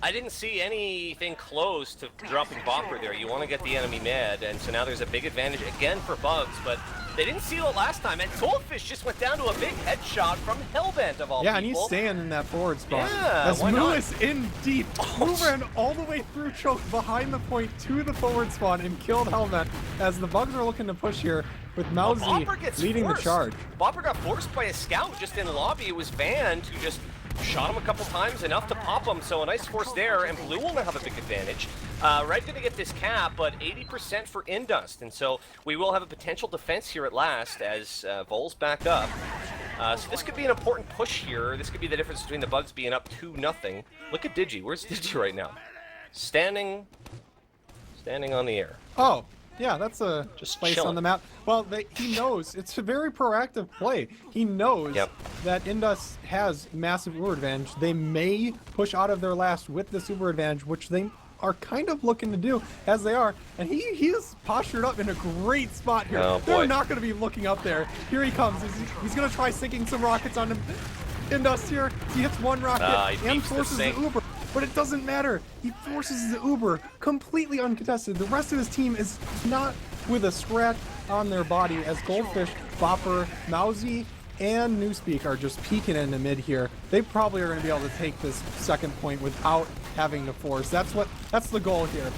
I didn't see anything close to dropping Bopper there. You want to get the enemy mid, and so now there's a big advantage again for Bugs, but they didn't seal it last time, and Goldfish just went down to a big headshot from Hellbent of all people. Yeah, and he's staying in that forward spot. Yeah, as Moo is in deep, Moo ran all the way through choke behind the point to the forward spawn and killed Hellbent, as the Bugs are looking to push here with Mousy leading the charge. Bopper got forced by a scout just in lobby. It was Vand who just shot him a couple times, enough to pop him, so a nice force there, and Blue will now have a big advantage. Red gonna get this cap, but 80% for Indust, and so we will have a potential defense here at last as Vol's back up. So this could be an important push here. This could be the difference between the Bugs being up 2-0. Look at Digi. Where's Digi right now? Standing on the air. Oh, yeah, that's a Just place chilling. on the map. Well, he knows. It's a very proactive play. He knows that Indus has massive uber advantage. They may push out of their last with this uber advantage, which they are kind of looking to do, as they are. And he is postured up in a great spot here. Oh, They're boy. not going to be looking up there. Here he comes. He's going to try sinking some rockets on him. Indus here. He hits one rocket He and beeps the forces the sink. uber. But it doesn't matter. He forces the uber completely uncontested. The rest of his team is not with a scratch on their body as Goldfish, Bopper, Mousy, and Newspeak are just peeking in the mid here. They probably are going to be able to take this second point without having to force. That's the goal here.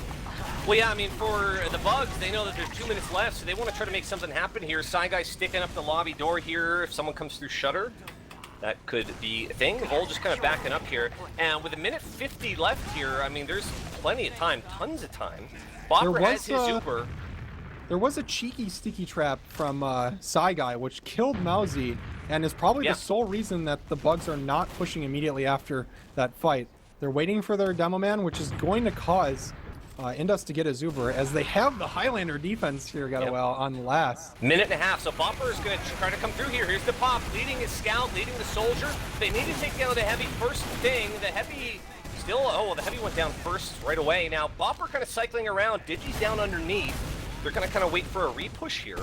Well, yeah, I mean, for the Bugs, they know that there's 2 minutes left, so they want to try to make something happen here. Side Guy's sticking up the lobby door here. If someone comes through Shutter, that could be a thing. Vol just kind of backing up here. And with 1:50 left here, I mean, there's plenty of time, tons of time. Bopper has his Uber. There was a cheeky sticky trap from Side Guy, which killed Mousy, and is probably the sole reason that the Bugs are not pushing immediately after that fight. They're waiting for their Demo Man, which is going to cause Indus to get his Uber, as they have the Highlander defense here, Getawhale, on last. 1.5 minutes. So Bopper is going to try to come through here. Here's the pop, leading his scout, leading the soldier. They need to take down the heavy first thing. The heavy still, the heavy went down first right away. Now Bopper kind of cycling around. Digi's down underneath. They're going to kind of wait for a repush here.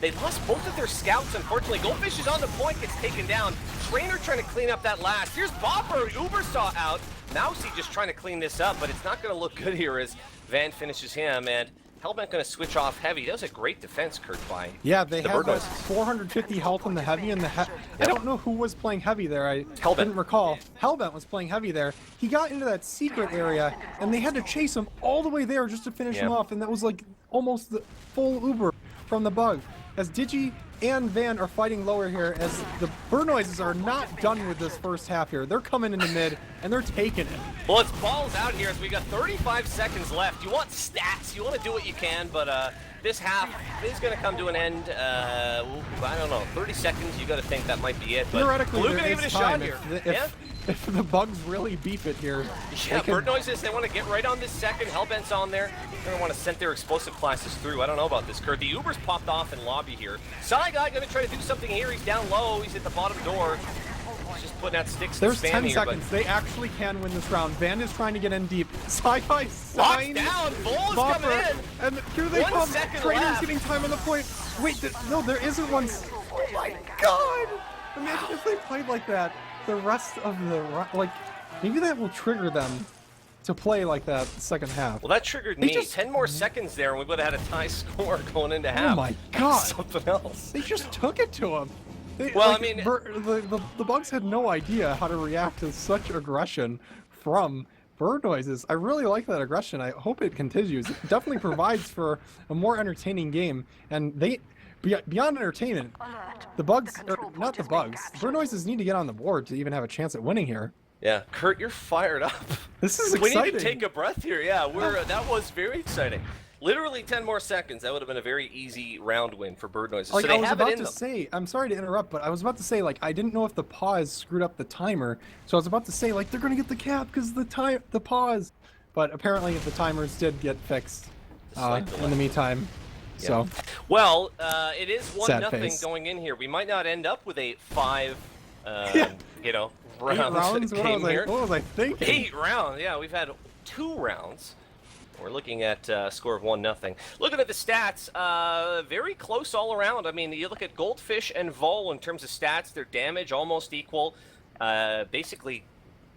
They lost both of their scouts, unfortunately. Goldfish is on the point, gets taken down. Trainer trying to clean up that last. Here's Bopper, Uber saw out. Mousy just trying to clean this up, but it's not going to look good here as Van finishes him, and Hellbent going to switch off heavy. That was a great defense, Kurt, by they have that 450 health in the heavy, and I don't know who was playing heavy there. I didn't recall. Hellbent was playing heavy there. He got into that secret area, and they had to chase him all the way there just to finish him off, and that was like almost the full Uber from the Bug. As Digi and Van are fighting lower here, as the Bird Noises are not done with this first half here. They're coming into mid, and they're taking it. Well, it's balls out here as we got 35 seconds left. You want stats, you want to do what you can, but this half is going to come to an end. I don't know, 30 seconds, you got to think that might be it. But theoretically, Blue there gonna is give it a time shot here. if the Bugs really beef it here. Yeah, Bird Noises, they want to get right on this second. Hellbent's on there. They're going to want to send their explosive classes through. I don't know about this, Kurt. The Uber's popped off in lobby here. Side Guy going to try to do something here. He's down low. He's at the bottom door. He's just putting out sticks and There's spam 10 here, seconds. They actually can win this round. Van is trying to get in deep. Side Guy Locks signs down. Bull is Bopper, coming in. and here they 1 come. second Trainer's left. getting time on the point. Wait, no, there isn't one. Oh my God! Imagine if they played like that the rest of the like. Maybe that will trigger them to play like that second half. Well, that triggered They me. just- 10 more seconds there, and we would have had a tie score going into half. Oh my God! Something else. They just took it to him. Well, I mean- the Bugs had no idea how to react to such aggression from Bird Noises. I really like that aggression. I hope it continues. It definitely provides for a more entertaining game. And they, beyond entertainment, the Bugs, not the Bugs, Bird Noises need to get on the board to even have a chance at winning here. Yeah, Kurt, you're fired up. This is We exciting. need to take a breath here. Yeah, that was very exciting. Literally 10 more seconds. That would have been a very easy round win for Bird Noises. Like, so they I was have it about in to them. say, I'm sorry to interrupt, but I was about to say, like, I didn't know if the pause screwed up the timer, so I was about to say, like, they're gonna get the cap because the pause, but apparently the timers did get fixed Slight delay. in the meantime. Yeah. So Well, it is Sad 1-0 face. going in here. We might not end up with a 5, Yeah. rounds 8 rounds. game here. What was I thinking? 8 rounds. Yeah, we've had 2 rounds. We're looking at a score of 1-0. Looking at the stats, very close all around. I mean, you look at Goldfish and Vol in terms of stats, their damage almost equal. Basically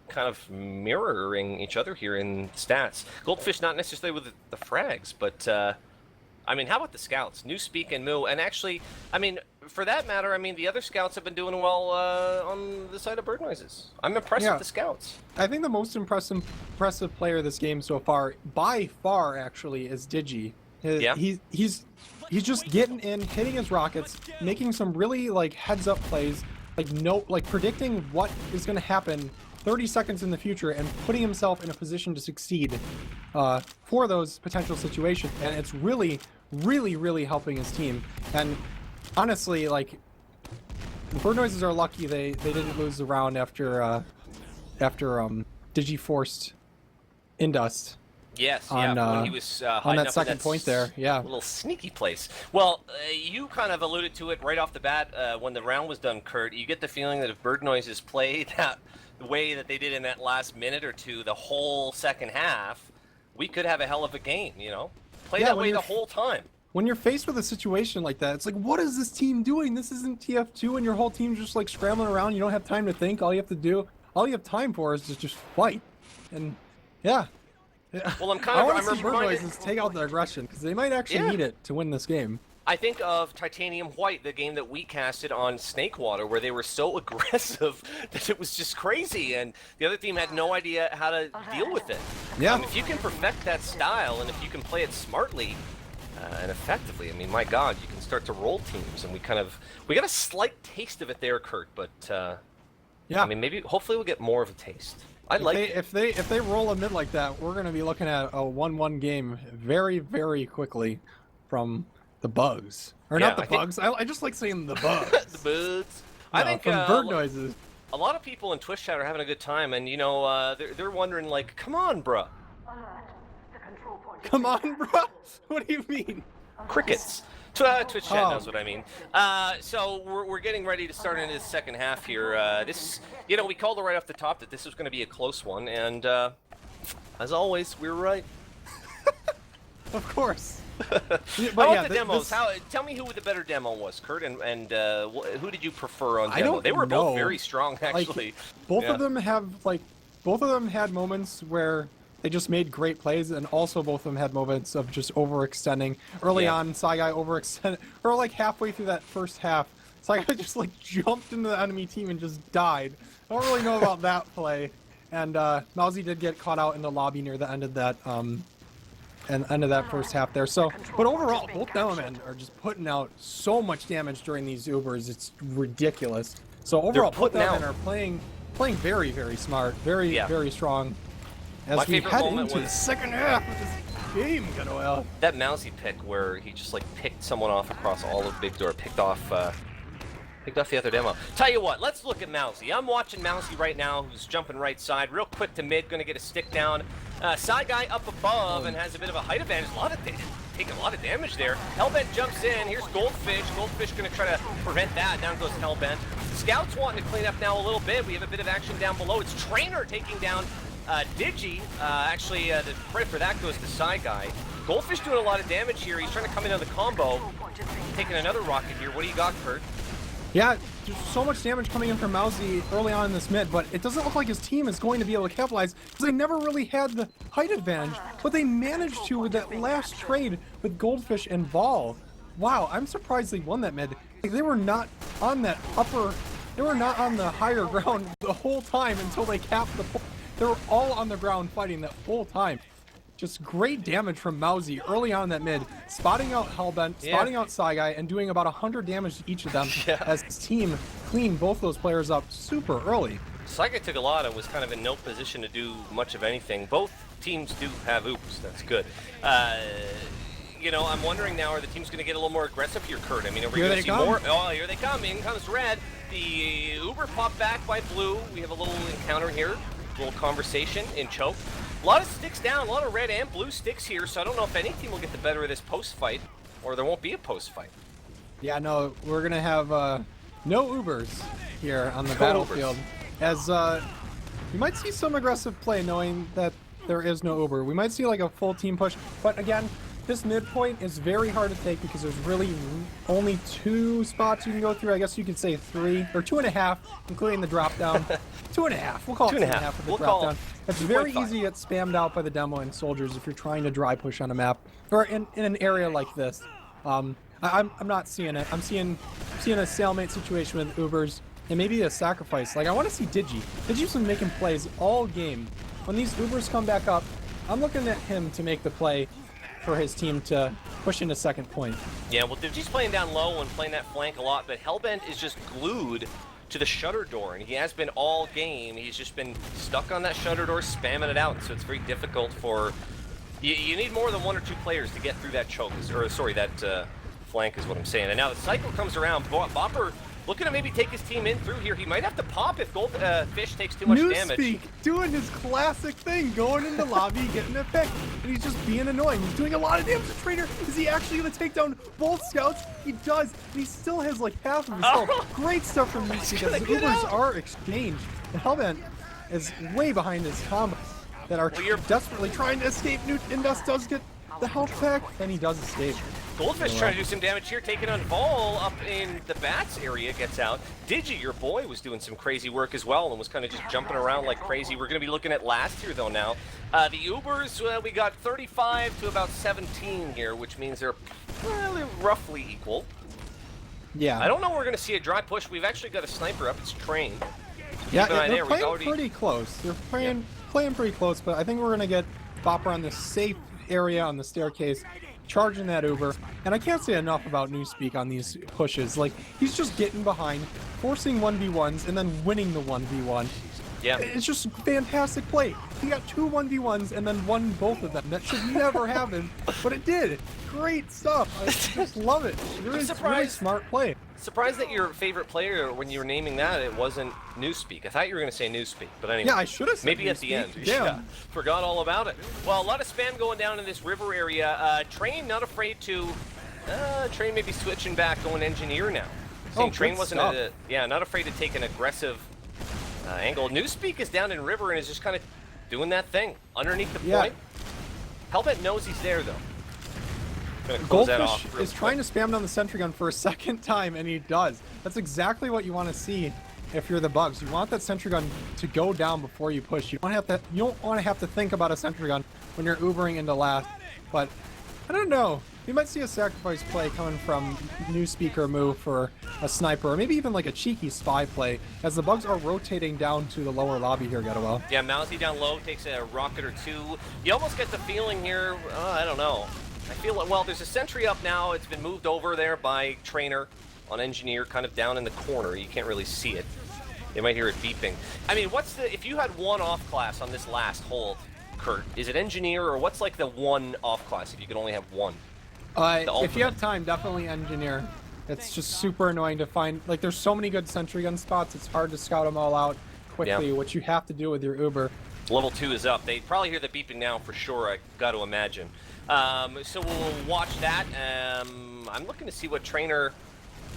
kind of mirroring each other here in stats. Goldfish not necessarily with the frags, but I mean, how about the scouts? Newspeak and Moo, and actually, I mean, for that matter, I mean, the other scouts have been doing well on the side of Bird Noises. I'm impressed Yeah. with the scouts. I think the most impressive player of this game so far, by far, actually, is Digi. Yeah. He's just getting in, hitting his rockets, making some really like heads-up plays, like predicting what is going to happen 30 seconds in the future and putting himself in a position to succeed for those potential situations. And it's really, really, really helping his team. And honestly, like, The Bird Noises are lucky they didn't lose the round after Digi forced Indust. Yes, On, when he was on hiding that up second in that point there, yeah. little sneaky place. Well, you kind of alluded to it right off the bat when the round was done, Kurt. You get the feeling that if Bird Noises play that the way that they did in that last minute or two, the whole second half, we could have a hell of a game, you know? Play that way the whole time. When you're faced with a situation like that, it's like, what is this team doing? This isn't TF2, and your whole team's just like scrambling around. You don't have time to think. All you have time for is to just fight. And yeah. Well, I want to see Bird Noises take out the aggression, because they might actually need it to win this game. I think of Titanium White, the game that we casted on Snakewater, where they were so aggressive that it was just crazy, and the other team had no idea how to deal with it. Yeah. If you can perfect that style, and if you can play it smartly and effectively, I mean, my God, you can start to roll teams, and we got a slight taste of it there, Kurt, but yeah. I mean, hopefully we'll get more of a taste. If they roll a mid like that, we're going to be looking at a 1-1 game very, very quickly from the Bugs. Or not the Bugs. I just like saying the Bugs. The Bugs. No, I think from Bird Noises. A lot of people in Twitch chat are having a good time, and you know, they're wondering like, come on, bruh. Come on, bruh? What do you mean? Crickets. Twitch chat knows what I mean. So we're getting ready to start into the second half here. This, you know, we called it right off the top that this was going to be a close one, and as always, we were right. Of course. But how about the demos? Tell me who the better demo was, Kurt, and who did you prefer on demo? They were both very strong, actually. Like, both of them had moments where they just made great plays, and also both of them had moments of just overextending. Early on, Saigai overextended, or like halfway through that first half, Saigai just like jumped into the enemy team and just died. I don't really know about that play. And Mousy did get caught out in the lobby near the end of that first half there. So, but overall, both demo men are just putting out so much damage during these Ubers. It's ridiculous. So overall, both demo men are playing very, very smart, very strong. As we head into the second half of this game, Getawhale. That Mousy pick where he just like picked someone off across all of Big Door, picked off the other demo. Tell you what, let's look at Mousy. I'm watching Mousy right now, who's jumping right side, real quick to mid, gonna get a stick down. Saigai up above and has a bit of a height advantage. Taking a lot of damage there. Hellbent jumps in. Here's Goldfish. Goldfish gonna try to prevent that. Down goes Hellbent. Scouts wanting to clean up now a little bit. We have a bit of action down below. It's Trainer taking down Digi. Actually, the credit for that goes to Saigai. Goldfish doing a lot of damage here. He's trying to come in on the combo. Taking another rocket here. What do you got, Kurt? Yeah, there's so much damage coming in from Mousy early on in this mid, but it doesn't look like his team is going to be able to capitalize because they never really had the height advantage, but they managed to with that last trade with Goldfish and Vol. Wow, I'm surprised they won that mid. Like, they were not on that they were not on the higher ground the whole time until they capped the They were all on the ground fighting that whole time. Just great damage from Mousy early on in that mid, spotting out Hellbent, spotting out Saigai, and doing about 100 damage to each of them as his team cleaned both those players up super early. Saigai took a lot and was kind of in no position to do much of anything. Both teams do have oops, that's good. You know, I'm wondering now, are the teams going to get a little more aggressive here, Kurt? I mean, are we going to see more? Oh, here they come. In comes Red. The Uber popped back by Blue. We have a little encounter here, a little conversation in choke. A lot of sticks down, a lot of red and blue sticks here, so I don't know if any team will get the better of this post-fight, or there won't be a post-fight. Yeah, no, we're going to have no Ubers here on the battlefield. As we might see some aggressive play knowing that there is no Uber. We might see like a full team push, but again, this midpoint is very hard to take because there's really only 2 spots you can go through. I guess you could say 3 or 2.5, including the drop down. 2.5. We'll call it 2.5 with the drop down. It's very easy to get spammed out by the demo and soldiers if you're trying to dry push on a map or in an area like this. I'm not seeing it. I'm seeing a stalemate situation with Ubers and maybe a sacrifice. Like I want to see Digi. Digi's been making plays all game. When these Ubers come back up, I'm looking at him to make the play for his team to push into second point. Yeah, well, Digi's playing down low and playing that flank a lot, but Hellbent is just glued to the shutter door, and he has been all game. He's just been stuck on that shutter door, spamming it out, so it's very difficult for... You need more than 1 or 2 players to get through that choke, or sorry, that flank is what I'm saying. And now the cycle comes around. Bopper looking to maybe take his team in through here. He might have to pop if Goldfish takes too much damage. Newspeak doing his classic thing, going in the lobby, getting a pick, and he's just being annoying. He's doing a lot of damage to Trainer. Is he actually going to take down both scouts? He does, and he still has like half of his health. Great stuff from Newspeak as the Ubers are exchanged. And Hellbent is way behind his combo that are desperately trying to escape. Indus does get the health back, and he does escape. Goldfish trying to do some damage here, taking on Vol up in the bats area, gets out. Digi, your boy, was doing some crazy work as well and was kind of just jumping around like crazy. We're going to be looking at last here, though, now. The Ubers, we got 35 to about 17 here, which means they're roughly equal. Yeah. I don't know we're going to see a dry push. We've actually got a sniper up. It's Train. Yeah, they're playing pretty close. They're playing pretty close, but I think we're going to get Bopper on the safe area on the staircase, charging that Uber. And I can't say enough about Newspeak on these pushes. Like, he's just getting behind, forcing 1v1s, and then winning the 1v1. Yeah. It's just fantastic play. He got 2 1v1s and then won both of them. That should never happen, but it did. Great stuff. I just love it. Really smart play. Surprised that your favorite player, when you were naming that, it wasn't Newspeak. I thought you were going to say Newspeak, but anyway. Yeah, I should have said maybe Newspeak. At the end. Damn. Yeah, forgot all about it. Well, a lot of spam going down in this river area. Train not afraid to... Train maybe switching back, going Engineer now. Saying Train wasn't not afraid to take an aggressive angle. Newspeak is down in river and is just kind of doing that thing underneath the point. Hellbent knows he's there, though. Goldfish is trying to spam down the sentry gun for a second time, and he does. That's exactly what you want to see if you're the Bugs. You want that sentry gun to go down before you push. You don't want to have to think about a sentry gun when you're Ubering into last. But I don't know. You might see a sacrifice play coming from Newspeak or Moo for a sniper, or maybe even like a cheeky spy play, as the Bugs are rotating down to the lower lobby here, Getawhale. Yeah, Mousy down low, takes a rocket or two. You almost get the feeling here, I don't know. I feel like, well, there's a sentry up now. It's been moved over there by Trainer on Engineer, kind of down in the corner. You can't really see it. You might hear it beeping. I mean, if you had one off class on this last hold, Kurt, is it Engineer, or what's like the one off class if you can only have one? If you have time, definitely Engineer. It's just super annoying to find. Like, there's so many good sentry gun spots. It's hard to scout them all out quickly, which you have to do with your Uber. Level 2 is up. They probably hear the beeping now for sure, I got to imagine. So we'll watch that. I'm looking to see what Trainer...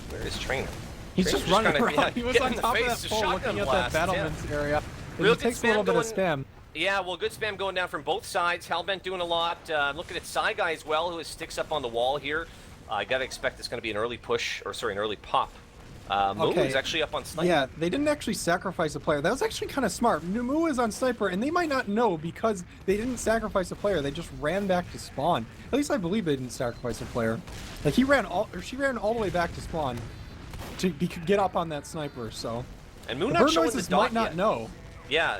Where is Trainer? He's just running around. He was on top of that pole looking at that battlements area. It takes a little bit of spam. Yeah, well, good spam going down from both sides. Hellbent doing a lot. Looking at Psy Guy as well, who sticks up on the wall here. I got to expect it's going to be an early push, or sorry, an early pop. Moo is actually up on Sniper. Yeah, they didn't actually sacrifice a player. That was actually kind of smart. Moo is on Sniper, and they might not know because they didn't sacrifice a player. They just ran back to spawn. At least I believe they didn't sacrifice a player. Like, she ran all the way back to spawn to get up on that Sniper, so... And Moo not showing the dot might not know. Yeah,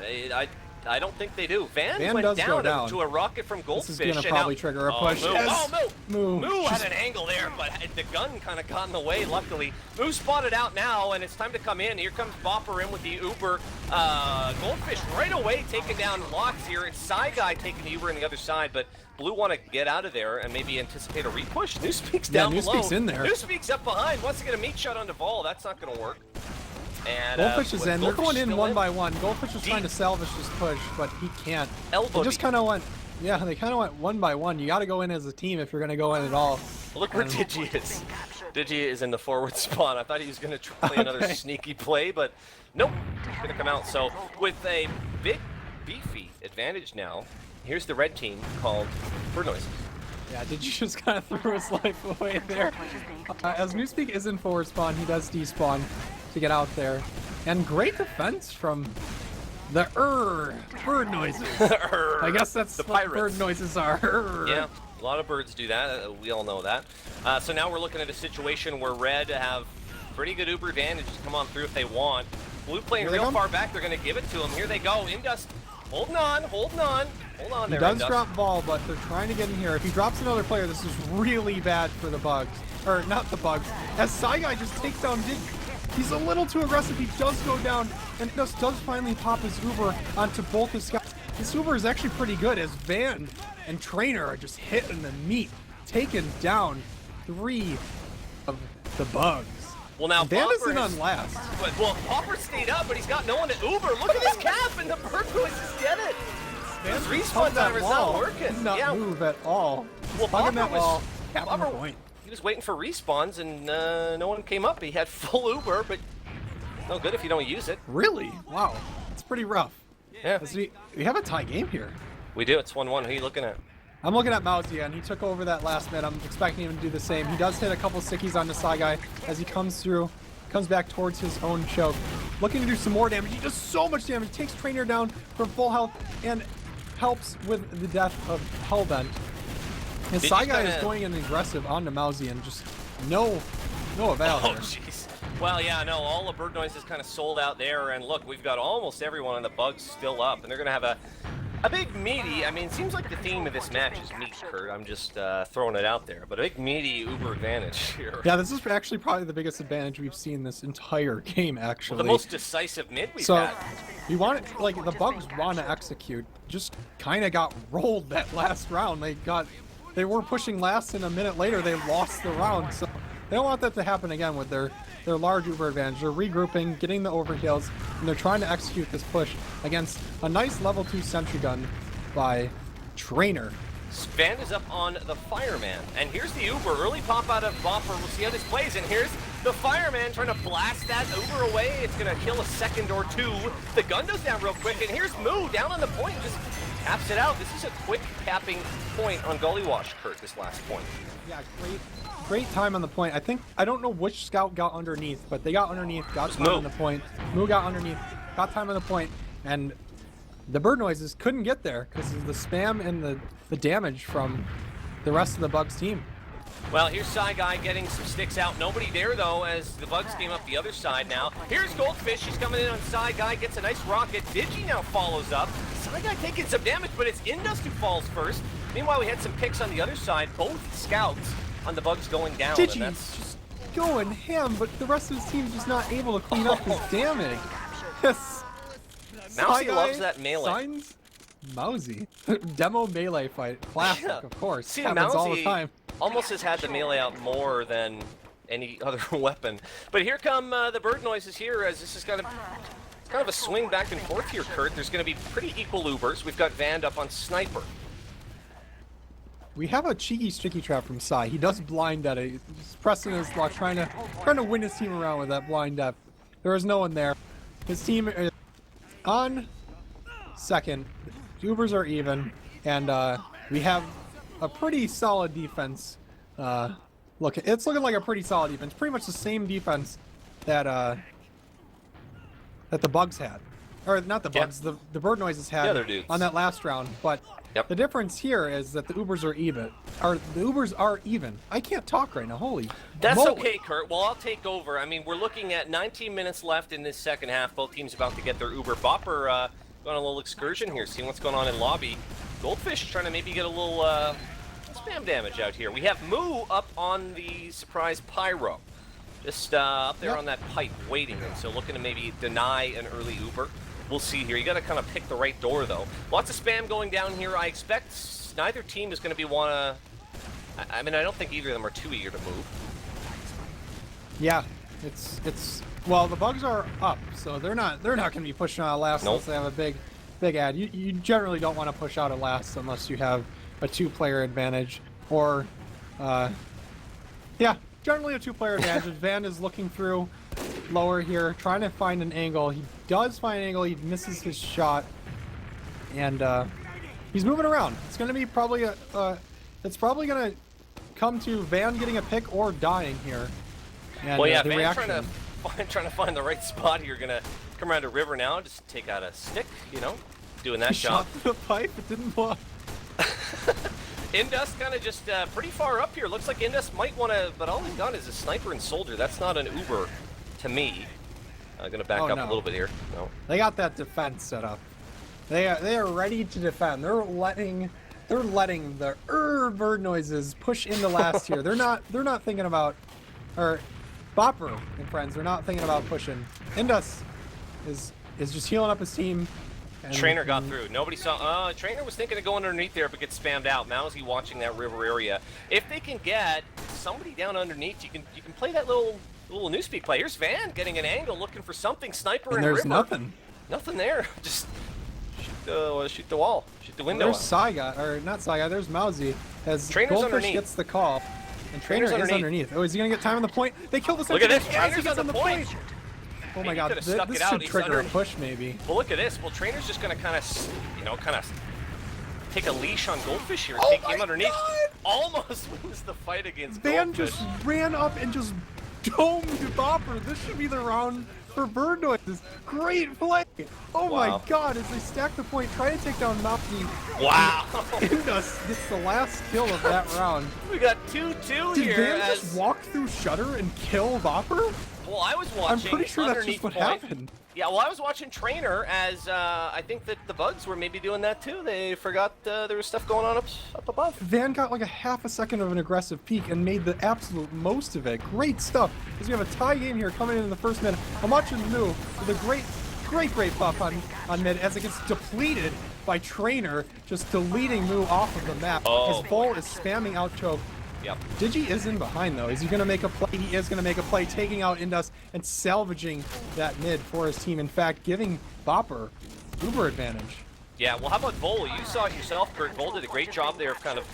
I don't think they do. Van went down to a rocket from Goldfish. This is going to probably trigger a push. Moo had an angle there, but the gun kind of got in the way, luckily. Moo spotted out now, and it's time to come in. Here comes Bopper in with the Uber. Goldfish right away taking down lots here. It's Psy Guy taking the Uber on the other side, but Blue want to get out of there and maybe anticipate a repush. Newspeak's down below. Newspeak's in there. Newspeak's up behind. Wants to get a meat shot on Duvall. That's not going to work. And, Goldfish is in. They're going in one by one. Goldfish is trying to salvage this push, but he can't. They just kind of went, they kind of went one by one. You got to go in as a team if you're going to go in at all. Look where Digi is. Digi is in the forward spot. I thought he was going to play another sneaky play, but nope. He's going to come out. So with a big, beefy advantage now, here's the red team called Bird Noises. Yeah, Digi just kind of threw his life away there. As Newspeak is in forward spawn, he does despawn to get out there. And great defense from the bird noises. I guess that's the what pirates. Bird noises are. Yeah, a lot of birds do that. We all know that. So now we're looking at a situation where Red have pretty good Uber advantage to come on through if they want. Blue playing real far back. They're going to give it to him. Here they go. Indus holding on. Hold on there, He does Indus. drop ball, but they're trying to get in here. If he drops another player, this is really bad for the Bugs. Or not the Bugs. As Psy Guy just takes down Digi. He's a little too aggressive. He does go down, and Indus does finally pop his Uber onto both his scouts. This Uber is actually pretty good, as Van and Trainer are just hitting the meat, taking down 3 of the Bugs. Well, now Van Popper isn't has- on last. Well, Popper stayed up, but he's got no one to Uber. Look at his cap, and the bird noises get it. His respawn timer's not working. Did not move at all. Well, Hugging that Popper wall, was. capping the Popper, point. he was waiting for respawns, and no one came up. He had full Uber, but no good if you don't use it. Really? Wow. It's pretty rough. Yeah, We have a tie game here. we do. It's 1-1. Who are you looking at? I'm looking at Mathsad, and he took over that last mid. I'm expecting him to do the same. He does hit a couple sickies on the side guy as he comes through, comes back towards his own choke. Looking to do some more damage. He does so much damage. Takes Trainer down from full health and helps with the death of Hellbent. His Did side you guy is kinda- going in aggressive onto Mathsad and just no avail Oh, here. jeez. Well, yeah, no, all the bird noises kind of sold out there, and look, we've got almost everyone on the bugs still up, and they're going to have a big meaty, I mean, it seems like the theme of this match is meat, Kurt. I'm just throwing it out there, but a big meaty Uber advantage here. Yeah, this is actually probably the biggest advantage we've seen this entire game, actually. Well, the most decisive mid we've So, had. you want it, like, the bugs want to execute, just kind of got rolled that last round. They were pushing last, and a minute later they lost the round. So they don't want that to happen again with their large Uber advantage. They're regrouping, getting the overkills, and they're trying to execute this push against a nice level 2 sentry gun by Trainer. Van is up on the Fireman, and here's the Uber. Early pop out of Bopper. We'll see how this plays, and here's the Fireman trying to blast that Uber away. It's going to kill a second or two. The gun goes down real quick, and here's Moo down on the point, just taps it out. This is a quick capping point on Gully Wash, Kurt, this last point. Yeah, great time on the point. I don't know which scout got underneath, but they got underneath, got time on the point. Moo got underneath, got time on the point, and the bird noises couldn't get there because of the spam and the damage from the rest of the Bugs team. Well, here's Psy Guy getting some sticks out. Nobody there, though, as the Bugs came up the other side now. Here's Goldfish. She's coming in on Psy Guy, gets a nice rocket. Digi now follows up. Psy Guy taking some damage, but it's Indust who falls first. Meanwhile, we had some picks on the other side. Both scouts on the Bugs going down. Digi's And that's... just going ham, but the rest of his team's just not able to clean up his damage. Yes. Mousy loves that melee. Signs Mousy. Demo melee fight. Classic, Yeah. of course. See, Happens all the Mousy time. almost has had the melee out more than any other weapon. But here come the bird noises here, as this is kind of a swing back and forth here, Kurt. There's going to be pretty equal Ubers. We've got Van up on Sniper. We have a cheeky sticky trap from Sai. He does blind at it. He's pressing his luck, trying to win his team around with that blind depth. There is no one there. His team is on second. Ubers are even, and we have a pretty solid defense. It's looking like a pretty solid defense. Pretty much the same defense that the Bugs had, or not the Bugs, the bird noises had other dudes. on that last round. But the difference here is that the Ubers are even. The Ubers are even. I can't talk right now. Holy. That's moly. okay, Kurt. Well, I'll take over. I mean, we're looking at 19 minutes left in this second half. Both teams about to get their Uber. Bopper going on a little excursion here, seeing what's going on in lobby. Goldfish trying to maybe get a little spam damage out here. We have Moo up on the surprise Pyro. Just up there on that pipe waiting, and so looking to maybe deny an early Uber. We'll see here. You got to kind of pick the right door, though. Lots of spam going down here. I expect neither team is going to be I mean, I don't think either of them are too eager to move. Yeah, well, the Bugs are up, so they're not going to be pushing out last unless they have a big ad. You generally don't want to push out at last unless you have a 2-player advantage, or generally a 2-player advantage. Van is looking through lower here, trying to find an angle. He does find an angle. He misses his shot, and he's moving around. It's going to be probably it's probably going to come to Van getting a pick or dying here. And, well, yeah, the Van reaction. trying to find the right spot here. Gonna come around to River now. Just take out a stick, doing that He job. shot through the pipe. It didn't blow. Indust kind of just pretty far up here. Looks like Indust might want to, but all he's got is a sniper and soldier. That's not an Uber to me. Gonna back up a little bit here. No. They got that defense set up. They are ready to defend. They're letting the bird noises push into last here. They're not thinking about, or Bopper and friends. They're not thinking about pushing. Indus is just healing up his team. And Trainer got through. Nobody saw. Trainer was thinking of going underneath there, but gets spammed out. Mousy watching that river area. If they can get somebody down underneath, you can play that little little newspeak play. Here's Van getting an angle, looking for something. Sniper And and there's River. nothing. Nothing there. Just shoot the wall. Shoot the window. There's Saiga, or not Saiga, there's Mousy. As Trainer's Goldfish underneath. gets the call. And Trainer is underneath. Oh, is he going to get time on the point? They killed the Look at this. As he Trainer's gets on the point. Oh my Maybe god, could've stuck this it out. should He's trigger a under- push maybe. Well, look at this. Well, Trainer's just going to kind of take a leash on Goldfish here. Oh Take my him underneath. God! Almost wins the fight against Van Goldfish. just ran up and just domed Bopper. This should be the round for Bird Noises. Great play. Oh my Wow. god, as they stack the point, try to take down Mousy. Wow. Indus gets the last kill of that round. We got 2-2 Did here. Van as... just walk through Shutter and kill Bopper? Well, I was I'm watching pretty sure that's underneath just what point. happened. Yeah, well, I was watching Trainer as I think that the Bugs were maybe doing that too. They forgot there was stuff going on up above. Van got like a half a second of an aggressive peek and made the absolute most of it. Great stuff. Because we have a tie game here coming in the first minute. I'm watching Moo with a great buff on mid as it gets depleted by Trainer, just deleting Moo off of the map. Oh, As Vol is spamming out choke. Yep. Digi is in behind though. Is he going to make a play? He is going to make a play, taking out Indus and salvaging that mid for his team. In fact, giving Bopper uber advantage. Yeah, well, how about Vol? You saw it yourself, Kurt. Vol did a great job there of kind of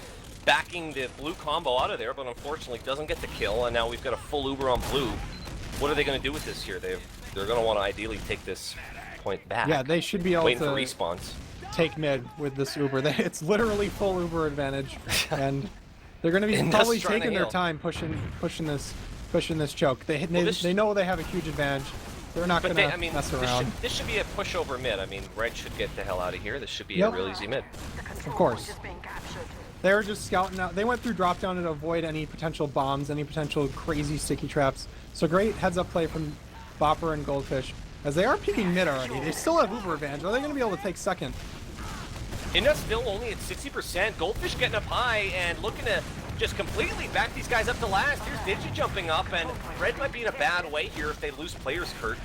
backing the blue combo out of there, but unfortunately doesn't get the kill, and now we've got a full uber on blue. What are they going to do with this here? They're going to want to ideally take this point back. Yeah, they should be able Waiting to for respawns. take mid with this uber. It's literally full uber advantage, and they're going to be Indus probably trying to taking their heal. time pushing this choke. They this- they know they have a huge advantage. They're not But going to I mean, mess around. this should be a push over mid. I mean, Red should get the hell out of here. This should be Yep. a real easy mid. Of course. They were just scouting out. They went through drop down to avoid any potential bombs, any potential crazy sticky traps. So great heads up play from Bopper and Goldfish. As they are peeking mid already. They still have uber advantage. Are they going to be able to take second? Indus still only at 60%. Goldfish getting up high and looking to just completely back these guys up to last. Here's Digi jumping up, and Red might be in a bad way here if they lose players, Kurt.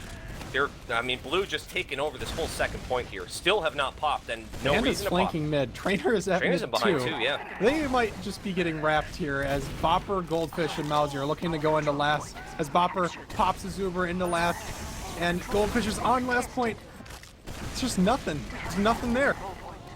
I mean, Blue just taking over this whole second point here. Still have not popped, and no And is reason to pop. flanking mid. Trainer is at Trainer's mid in behind too. too, yeah. They might just be getting wrapped here as Bopper, Goldfish, and Mousy are looking to go into last. As Bopper pops his uber into last, and Goldfish is on last point. It's just nothing. There's nothing there.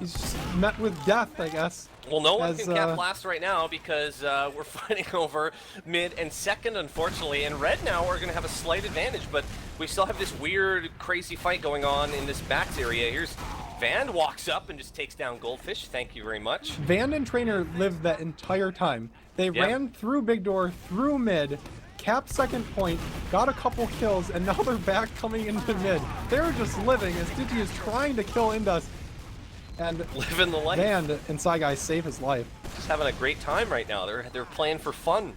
He's just met with death, I guess. Well, no one as, can cap last right now because we're fighting over mid and second, unfortunately. And Red now are going to have a slight advantage, but we still have this weird, crazy fight going on in this backs area. Here's Van walks up and just takes down Goldfish. Thank you very much. Van and Trainer lived that entire time. They ran through Big Door, through mid, capped second point, got a couple kills, and now they're back coming into mid. They're just living as Digi is trying to kill Indus. And Living the life. Van and Psy Guy save his life. Just having a great time right now. They're playing for fun.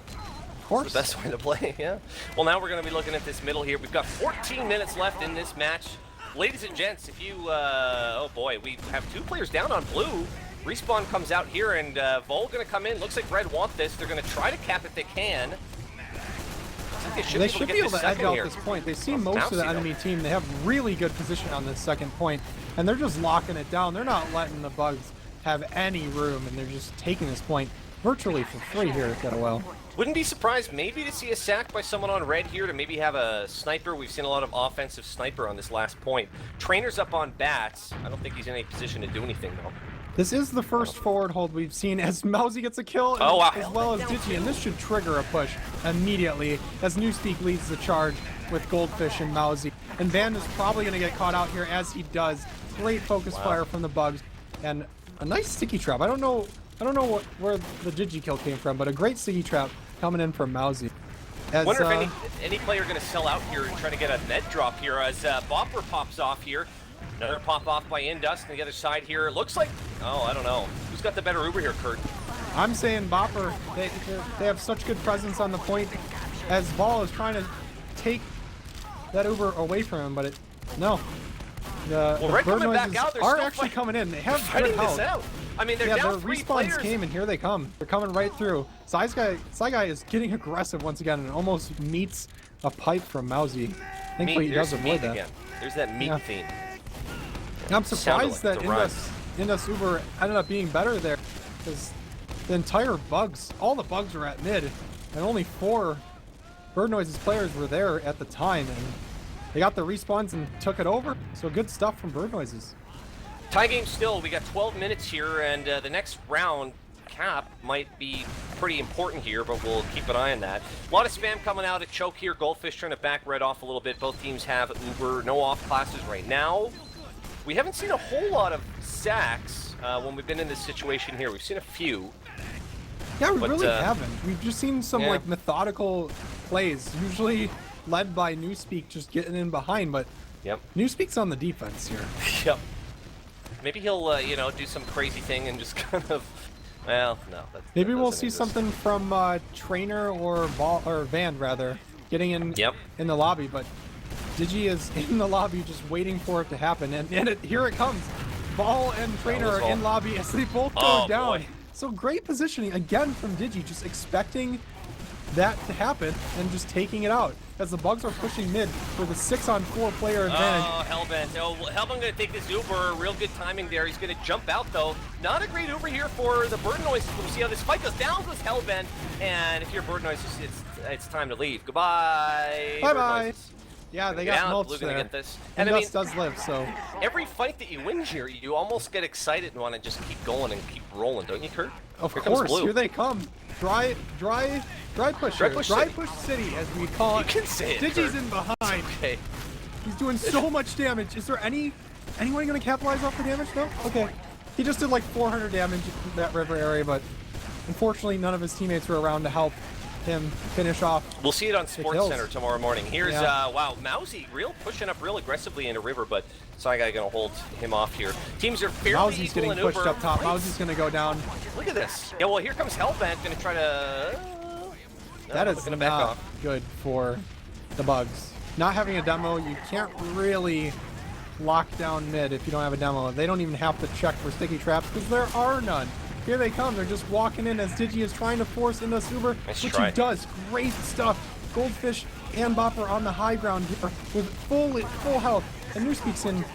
Of course. It's the best way to play, yeah. Well, now we're going to be looking at this middle here. We've got 14 minutes left in this match. Ladies and gents, if you, oh boy, we have 2 players down on blue. Respawn comes out here, and Vol going to come in. Looks like Red want this. They're going to try to cap if they can. I think They should be able to edge out here. this point. They see Oh, most of the bouncy, though. enemy team. They have really good position on this second point, and they're just locking it down. They're not letting the Bugs have any room, and they're just taking this point virtually for free here at Getawhale. Wouldn't be surprised maybe to see a sack by someone on red here to maybe have a sniper. We've seen a lot of offensive sniper on this last point. Trainer's up on bats. I don't think he's in any position to do anything, though. This is the first forward hold we've seen as Mousy gets a kill, Oh, wow. as well as Digi, and this should trigger a push immediately as Newspeak leads the charge with Goldfish and Mousy. And Van is probably going to get caught out here as he does. Great focus fire from the Bugs, and a nice sticky trap. I don't know where the Digi kill came from, but a great sticky trap coming in from Mousy. As, Wonder if any player going to sell out here and try to get a net drop here as Bopper pops off here. Another pop off by Indust on the other side here. Looks like, oh, I don't know. Who's got the better Uber here, Kurt? I'm saying Bopper, they have such good presence on the point as Vol is trying to take that Uber away from him, but no. The Red bird coming back noises out, they're are still actually coming in. They have fighting good this health. out. I mean, they're Yeah, down the 3 respawns players. came, and here they come. They're coming right through. Psy Guy is getting aggressive once again and almost meets a pipe from Mousy. Thankfully, he does There's avoid meat that. again. There's that meat Yeah. theme. I'm Sounded surprised like that the rhyme. Indus Uber ended up being better there, because the entire Bugs, all the Bugs are at mid, and only 4 Bird Noise's players were there at the time, and they got the respawns and took it over. So good stuff from Bird Noises. Tie game still. We got 12 minutes here, and the next round cap might be pretty important here, but we'll keep an eye on that. A lot of spam coming out at choke here. Goldfish trying to back Red off a little bit. Both teams have Uber, no off classes right now. We haven't seen a whole lot of sacks when we've been in this situation here. We've seen a few. Yeah, we really haven't. We've just seen some like methodical plays, usually led by Newspeak just getting in behind, but Newspeak's on the defense here. Yep. Maybe he'll, you know, do some crazy thing and just kind of, well, no. Maybe we'll see something from Trainer or Van, rather, getting in in the lobby, but Digi is in the lobby just waiting for it to happen, and here it comes. Ball and Trainer are in lobby as they both go down. Boy. So great positioning again from Digi, just expecting that to happen and just taking it out as the Bugs are pushing mid for the 6-on-4 player advantage. Oh, Hellbent. Oh, Hellbent gonna take this Uber. Real good timing there. He's gonna jump out though. Not a great Uber here for the Bird Noises. We'll see how this fight goes. Down goes Hellbent, and if you're Bird Noises, it's time to leave. Goodbye. Bye bye. Yeah, they got mulch there. Get this. And I mean, does live, so every fight that you win here, you almost get excited and want to just keep going and keep rolling, don't you, Kurt? Of course. Here they come. Dry push city, as we call it. You can say it. Digi's in behind. Okay. He's doing so much damage. Is there anyone gonna capitalize off the damage? No. Okay. He just did like 400 damage in that river area, but unfortunately, none of his teammates were around to help him finish off. We'll see it on Sports Center tomorrow morning. Here's wow, Mousy pushing up real aggressively into river, but Saigai gonna hold him off here. Teams are fairly Mousy's getting pushed up top. Mousy's gonna go down. Look at this. Yeah, well here comes Hellbent gonna try to. That is not good for the Bugs. Not having a demo, you can't really lock down mid if you don't have a demo. They don't even have to check for sticky traps because there are none. Here they come. They're just walking in as Digi is trying to force into Uber, which he does. Great stuff. Goldfish and Bopper on the high ground here with full health. And Newspeak's in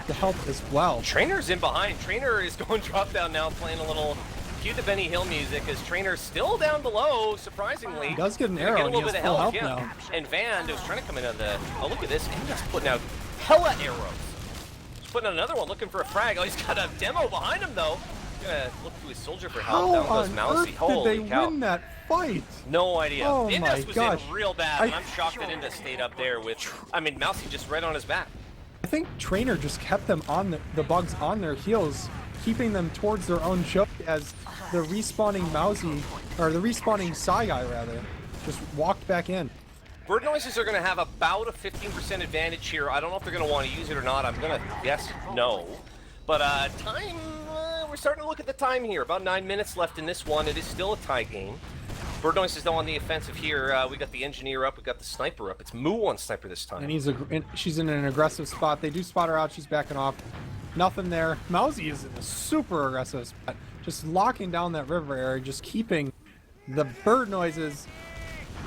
to help as well. Trainer's in behind. Trainer is going drop down now, playing a little cue the Benny Hill music as Trainer's still down below, surprisingly. He does get an arrow and he has full health now. And Van was trying to come in on the, oh look at this, he's just putting out hella arrows. He's putting out another one looking for a frag. Oh, he's got a demo behind him though. Gonna look to his soldier for help. Down goes Mousy. Holy cow. Did they win that fight? No idea. Oh Indus was gosh. in real bad, and I'm shocked that Indus stayed up there with, I mean, Mousy just right on his back. I think Trainer just kept them on the Bugs on their heels, keeping them towards their own choke as the respawning Mousy, or the respawning Saigai rather, just walked back in. Bird Noises are going to have about a 15% advantage here. I don't know if they're going to want to use it or not. I'm going to guess no. But time, we're starting to look at the time here. About 9 minutes left in this one. It is still a tie game. Bird Noises though on the offensive here. We got the engineer up, we got the sniper up. It's Moo on sniper this time. And she's in an aggressive spot. They do spot her out. She's backing off. Nothing there. Mousy is in a super aggressive spot. Just locking down that river area, just keeping the Bird Noises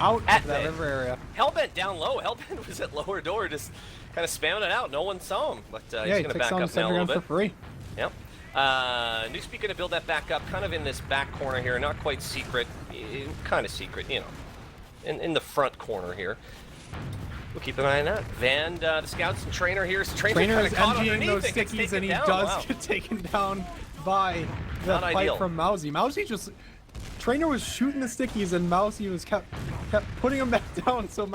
out of that river area. Hellbent down low. Hellbent was at lower door, just kind of spamming it out. No one saw him, but he's going to back up now a little bit. For free. Yep. Newspeak going to build that back up, kind of in this back corner here. Not quite secret, kind of secret, you know, in the front corner here. We'll keep an eye on that. Van, the scouts and Trainer here. Trainer is emptying those stickies, and he does get taken down by the fight from Mousy. Mousy just... Trainer was shooting the stickies, and Mousy was kept putting them back down, so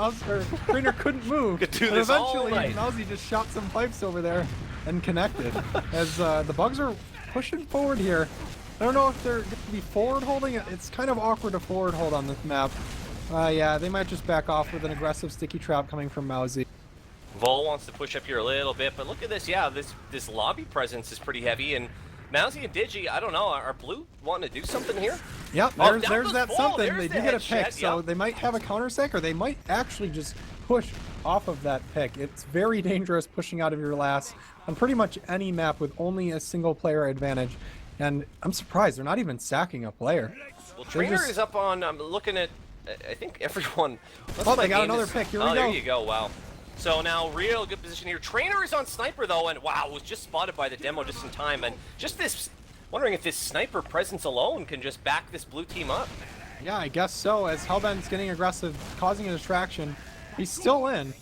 Trainer couldn't move. Could do this eventually, all night. Mousy just shot some pipes over there and connected. As the Bugs are pushing forward here. I don't know if they're going to be forward holding. It's kind of awkward to forward hold on this map. Yeah, they might just back off with an aggressive sticky trap coming from Mousy. Vol wants to push up here a little bit, but look at this. Yeah, this lobby presence is pretty heavy, and Mousy and Digi, I don't know, are Blue wanting to do something here? Yep, there's that something. They do get a pick, so they might have a counter sack, or they might actually just push off of that pick. It's very dangerous pushing out of your last on pretty much any map with only a single player advantage. And I'm surprised they're not even sacking a player. Well, Trainer is up on, I'm looking at, I think everyone. Oh, they got another pick. Here we go. There you go. Wow. So now, real good position here. Trainer is on sniper though, and wow, was just spotted by the demo just in time. And just this, wondering if this sniper presence alone can just back this blue team up. Yeah, I guess so, as Hellbent's getting aggressive, causing a distraction. He's still in.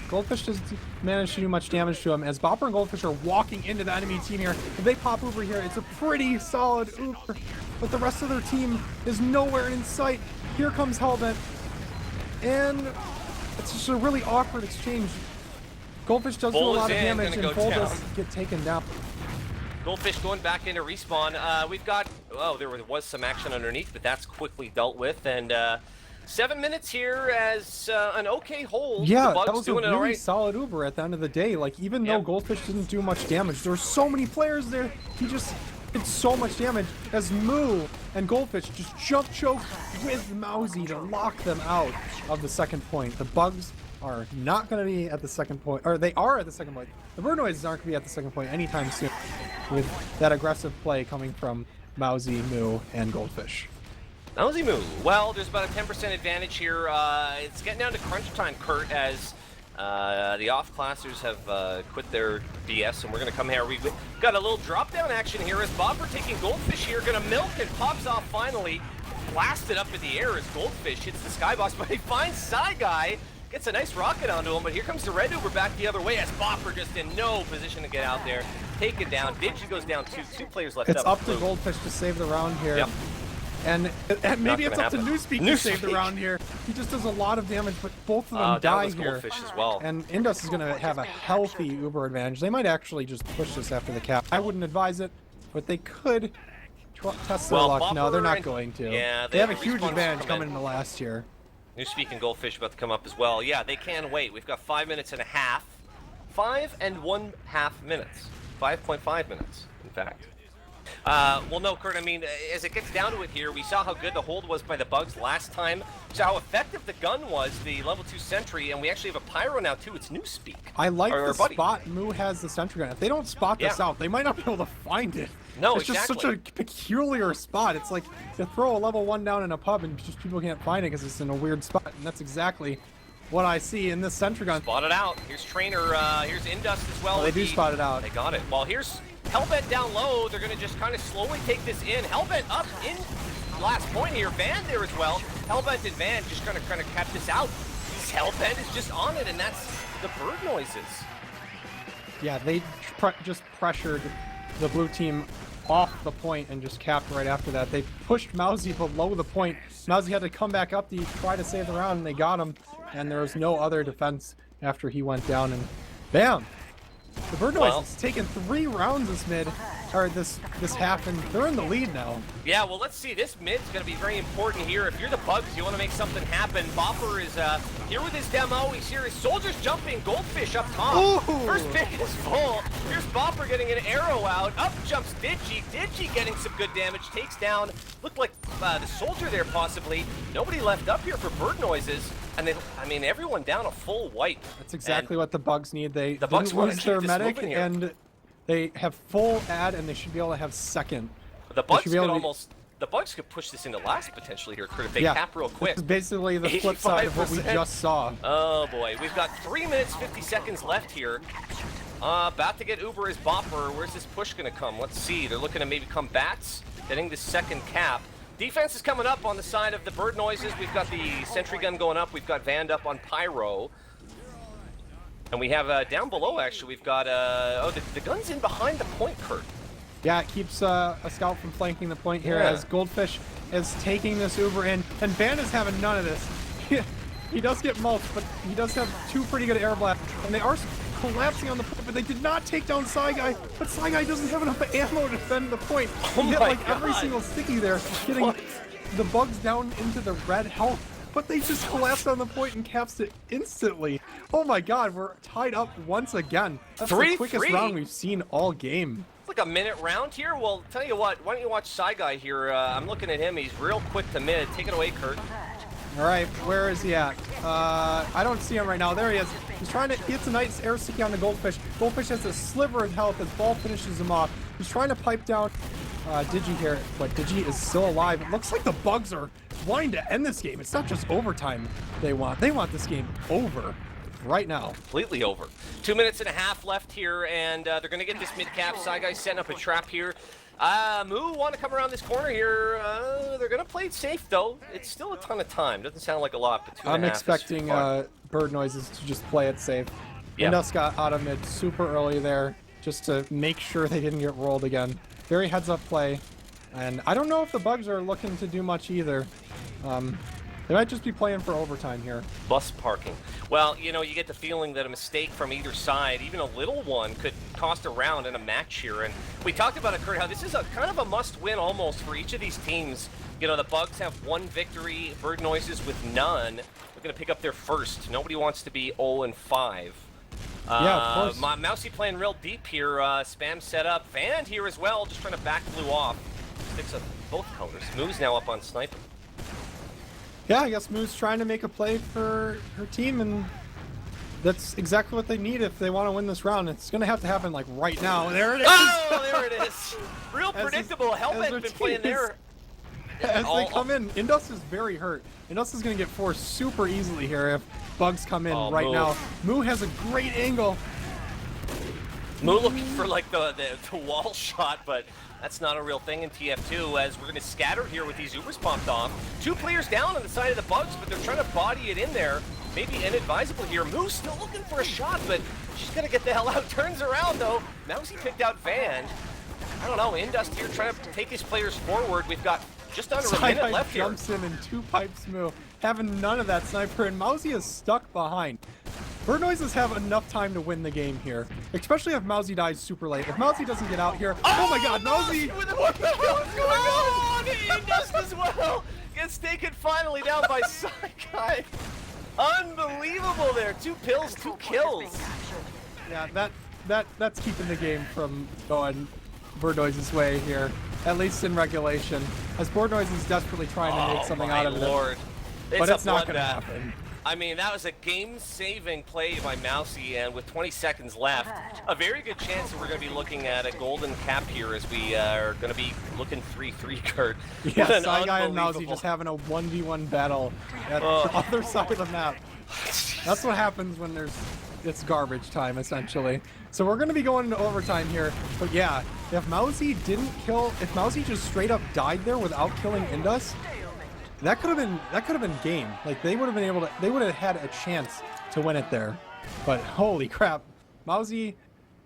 Goldfish doesn't manage to do much damage to him, as Bopper and Goldfish are walking into the enemy team here. If they pop Uber here, it's a pretty solid Uber, but the rest of their team is nowhere in sight. Here comes Hellbent, and it's just a really awkward exchange. Goldfish does do a lot of damage, and Bull does get taken down. Goldfish going back into respawn. We've got, oh, there was some action underneath, but that's quickly dealt with. And 7 minutes here as an okay hold. Yeah, the Bugs that was a doing really solid Uber at the end of the day. Like, even though Goldfish didn't do much damage, there were so many players there, he just did so much damage as Moo and Goldfish just jump choke with Mousy to lock them out of the second point. The Bugs are not going to be at the second point, or they are at the second point. The Bird Noises aren't going to be at the second point anytime soon with that aggressive play coming from Mousy, Moo, and Goldfish. Mousy Moo. Well, there's about a 10% advantage here. It's getting down to crunch time, Kurt, as the off-classers have quit their BS, and we're going to come here. We've got a little drop-down action here as Bopper taking Goldfish here, going to milk and pops off finally. Blasted up in the air as Goldfish hits the skybox, but he finds Psy Guy. Gets a nice rocket onto him, but here comes the red Uber back the other way as Bopper just in no position to get out there. Take it down. Digi goes down two players left. It's up to Goldfish to save the round here. Yep. And maybe it's up to Newspeak to save the round here. He just does a lot of damage, but both of them die here. Goldfish as well. And Indus is going to have a healthy Uber advantage. They might actually just push this after the cap. I wouldn't advise it, but they could test their luck. Bopper, no, they're not going to. Yeah, they have a huge advantage coming into last year. Newspeak and Goldfish about to come up as well. Yeah, they can wait. We've got 5 minutes and a half. 5 1/2 minutes. 5.5 minutes, in fact. Well, no, Kurt, I mean, as it gets down to it here, we saw how good the hold was by the Bugs last time. We saw how effective the gun was, the level 2 sentry, and we actually have a pyro now, too. It's Newspeak. I like the spot Moo has the sentry gun. If they don't spot this out, they might not be able to find it. No, it's just such a peculiar spot. It's like you throw a level 1 down in a pub and just people can't find it because it's in a weird spot, and that's exactly what I see in this sentry gun. Spot it out. Here's Trainer. Here's Indust as well. They do spot it out. They got it. Well, here's Hellbent down low. They're going to just kind of slowly take this in. Hellbent up in last point here. Van there as well. Hellbent and Van just kind of cap this out. Hellbent is just on it, and that's the Bird Noises. Yeah, they just pressured the blue team off the point and just capped right after that. They pushed Mousy below the point. Mousy had to come back up to try to save the round, and they got him. And there was no other defense after he went down, and bam! The Bird Noise has taken 3 rounds this mid, or this half, and they're in the lead now. Yeah, well, let's see. This mid's going to be very important here. If you're the Bugs, you want to make something happen. Bopper is here with his demo. He's here. His soldiers jumping. Goldfish up top. Ooh. First pick is full. Here's Bopper getting an arrow out. Up jumps Digi. Digi getting some good damage. Takes down, looked like the soldier there possibly. Nobody left up here for Bird Noises. And they, I mean, everyone down a full wipe. That's exactly what the Bugs need. They the Bugs didn't lose their medic, and they have full ad, and they should be able to have second. The Bugs could almost. The Bugs could push this into last potentially here, Kurt, if they cap real quick. This is basically the flip side of what we just saw. Oh boy, we've got 3 minutes 50 seconds left here. About to get Uber as Bopper. Where's this push going to come? Let's see. They're looking to maybe come bats, getting the second cap. Defense is coming up on the side of the Bird Noises. We've got the sentry gun going up. We've got Vanned up on Pyro. And we have down below, actually, we've got, the gun's in behind the point, Kurt. Yeah, it keeps a scout from flanking the point here as Goldfish is taking this Uber in. And Van is having none of this. He does get mulched, but he does have 2 pretty good air blasts. And they are collapsing on the point, but they did not take down Psy Guy. But Psy Guy doesn't have enough ammo to defend the point. He hit like every single sticky there, getting the Bugs down into the red health. But they just collapsed on the point and caps it instantly. Oh my god, we're tied up once again. That's the quickest round we've seen all game. It's like a minute round here. Well, tell you what, why don't you watch Psy Guy here? I'm looking at him. He's real quick to mid. Take it away, Kurt. All right, where is he at? I don't see him right now. There he is. He's trying to, he hits a nice air sticky on the Goldfish. Goldfish has a sliver of health as Ball finishes him off. He's trying to pipe down Digi here, but Digi is still alive. It looks like the Bugs are wanting to end this game. It's not just overtime they want. They want this game over right now. Completely over. 2 minutes and a half left here, and they're going to get this mid-cap. Psy Guy's setting up a trap here. Moo want to come around this corner here. They're going to play it safe, though. It's still a ton of time. Doesn't sound like a lot, but 2.5 I'm is expecting fun. bird noises to just play it safe. Yeah. Indus got out of mid super early there just to make sure they didn't get rolled again. Very heads up play. And I don't know if the bugs are looking to do much either. They might just be playing for overtime here. Bus parking. Well, you know, you get the feeling that a mistake from either side, even a little one, could cost a round in a match here. And we talked about it, Kurt, how this is a kind of a must-win almost for each of these teams. You know, the Bugs have 1 victory, Bird Noises with none. They're going to pick up their first. Nobody wants to be 0-5. Yeah, of course. Mousy playing real deep here. Spam set up. Van here as well, just trying to back Blue off. Sticks up both counters. Moo's now up on Sniper. Yeah, I guess Moo's trying to make a play for her team, and that's exactly what they need if they want to win this round. It's going to have to happen, like, right now. There it is! Oh, there it is! Real predictable. Helmet been playing there. As they come in, Indus is very hurt. Indus is going to get forced super easily here if Bugs come in right now. Moo has a great angle. Moo looking for, like, the wall shot, but that's not a real thing in TF2, as we're going to scatter here with these Ubers popped off. 2 players down on the side of the Bugs, but they're trying to body it in there. Maybe inadvisable here. Moo's still looking for a shot, but she's going to get the hell out. Turns around, though. Mousy picked out Van. I don't know. Indust here trying to take his players forward. We've got just under a minute left here. Jumps in and 2 pipes Moo. Having none of that Sniper, and Mousy is stuck behind. Bird Noises have enough time to win the game here, especially if Mousy dies super late. If Mousy doesn't get out here, oh my god, Mousy! What's going on? Indust as well gets taken finally down by Saikai. Unbelievable there. 2 pills, 2 kills. Yeah, that's keeping the game from going Bird Noise's way here, at least in regulation. As Bird Noise is desperately trying to make something out of it. But it's not going to happen. I mean, that was a game-saving play by Mousy, and with 20 seconds left, a very good chance that we're going to be looking at a golden cap here as we are going to be looking 3-3, Kurt. Yeah, Saikai and Mousy just having a 1v1 battle at the other side of the map. That's what happens when it's garbage time, essentially. So we're going to be going into overtime here. But yeah, if Mousy just straight up died there without killing Indus, that could have been game. Like they would have had a chance to win it there. But holy crap, Mousy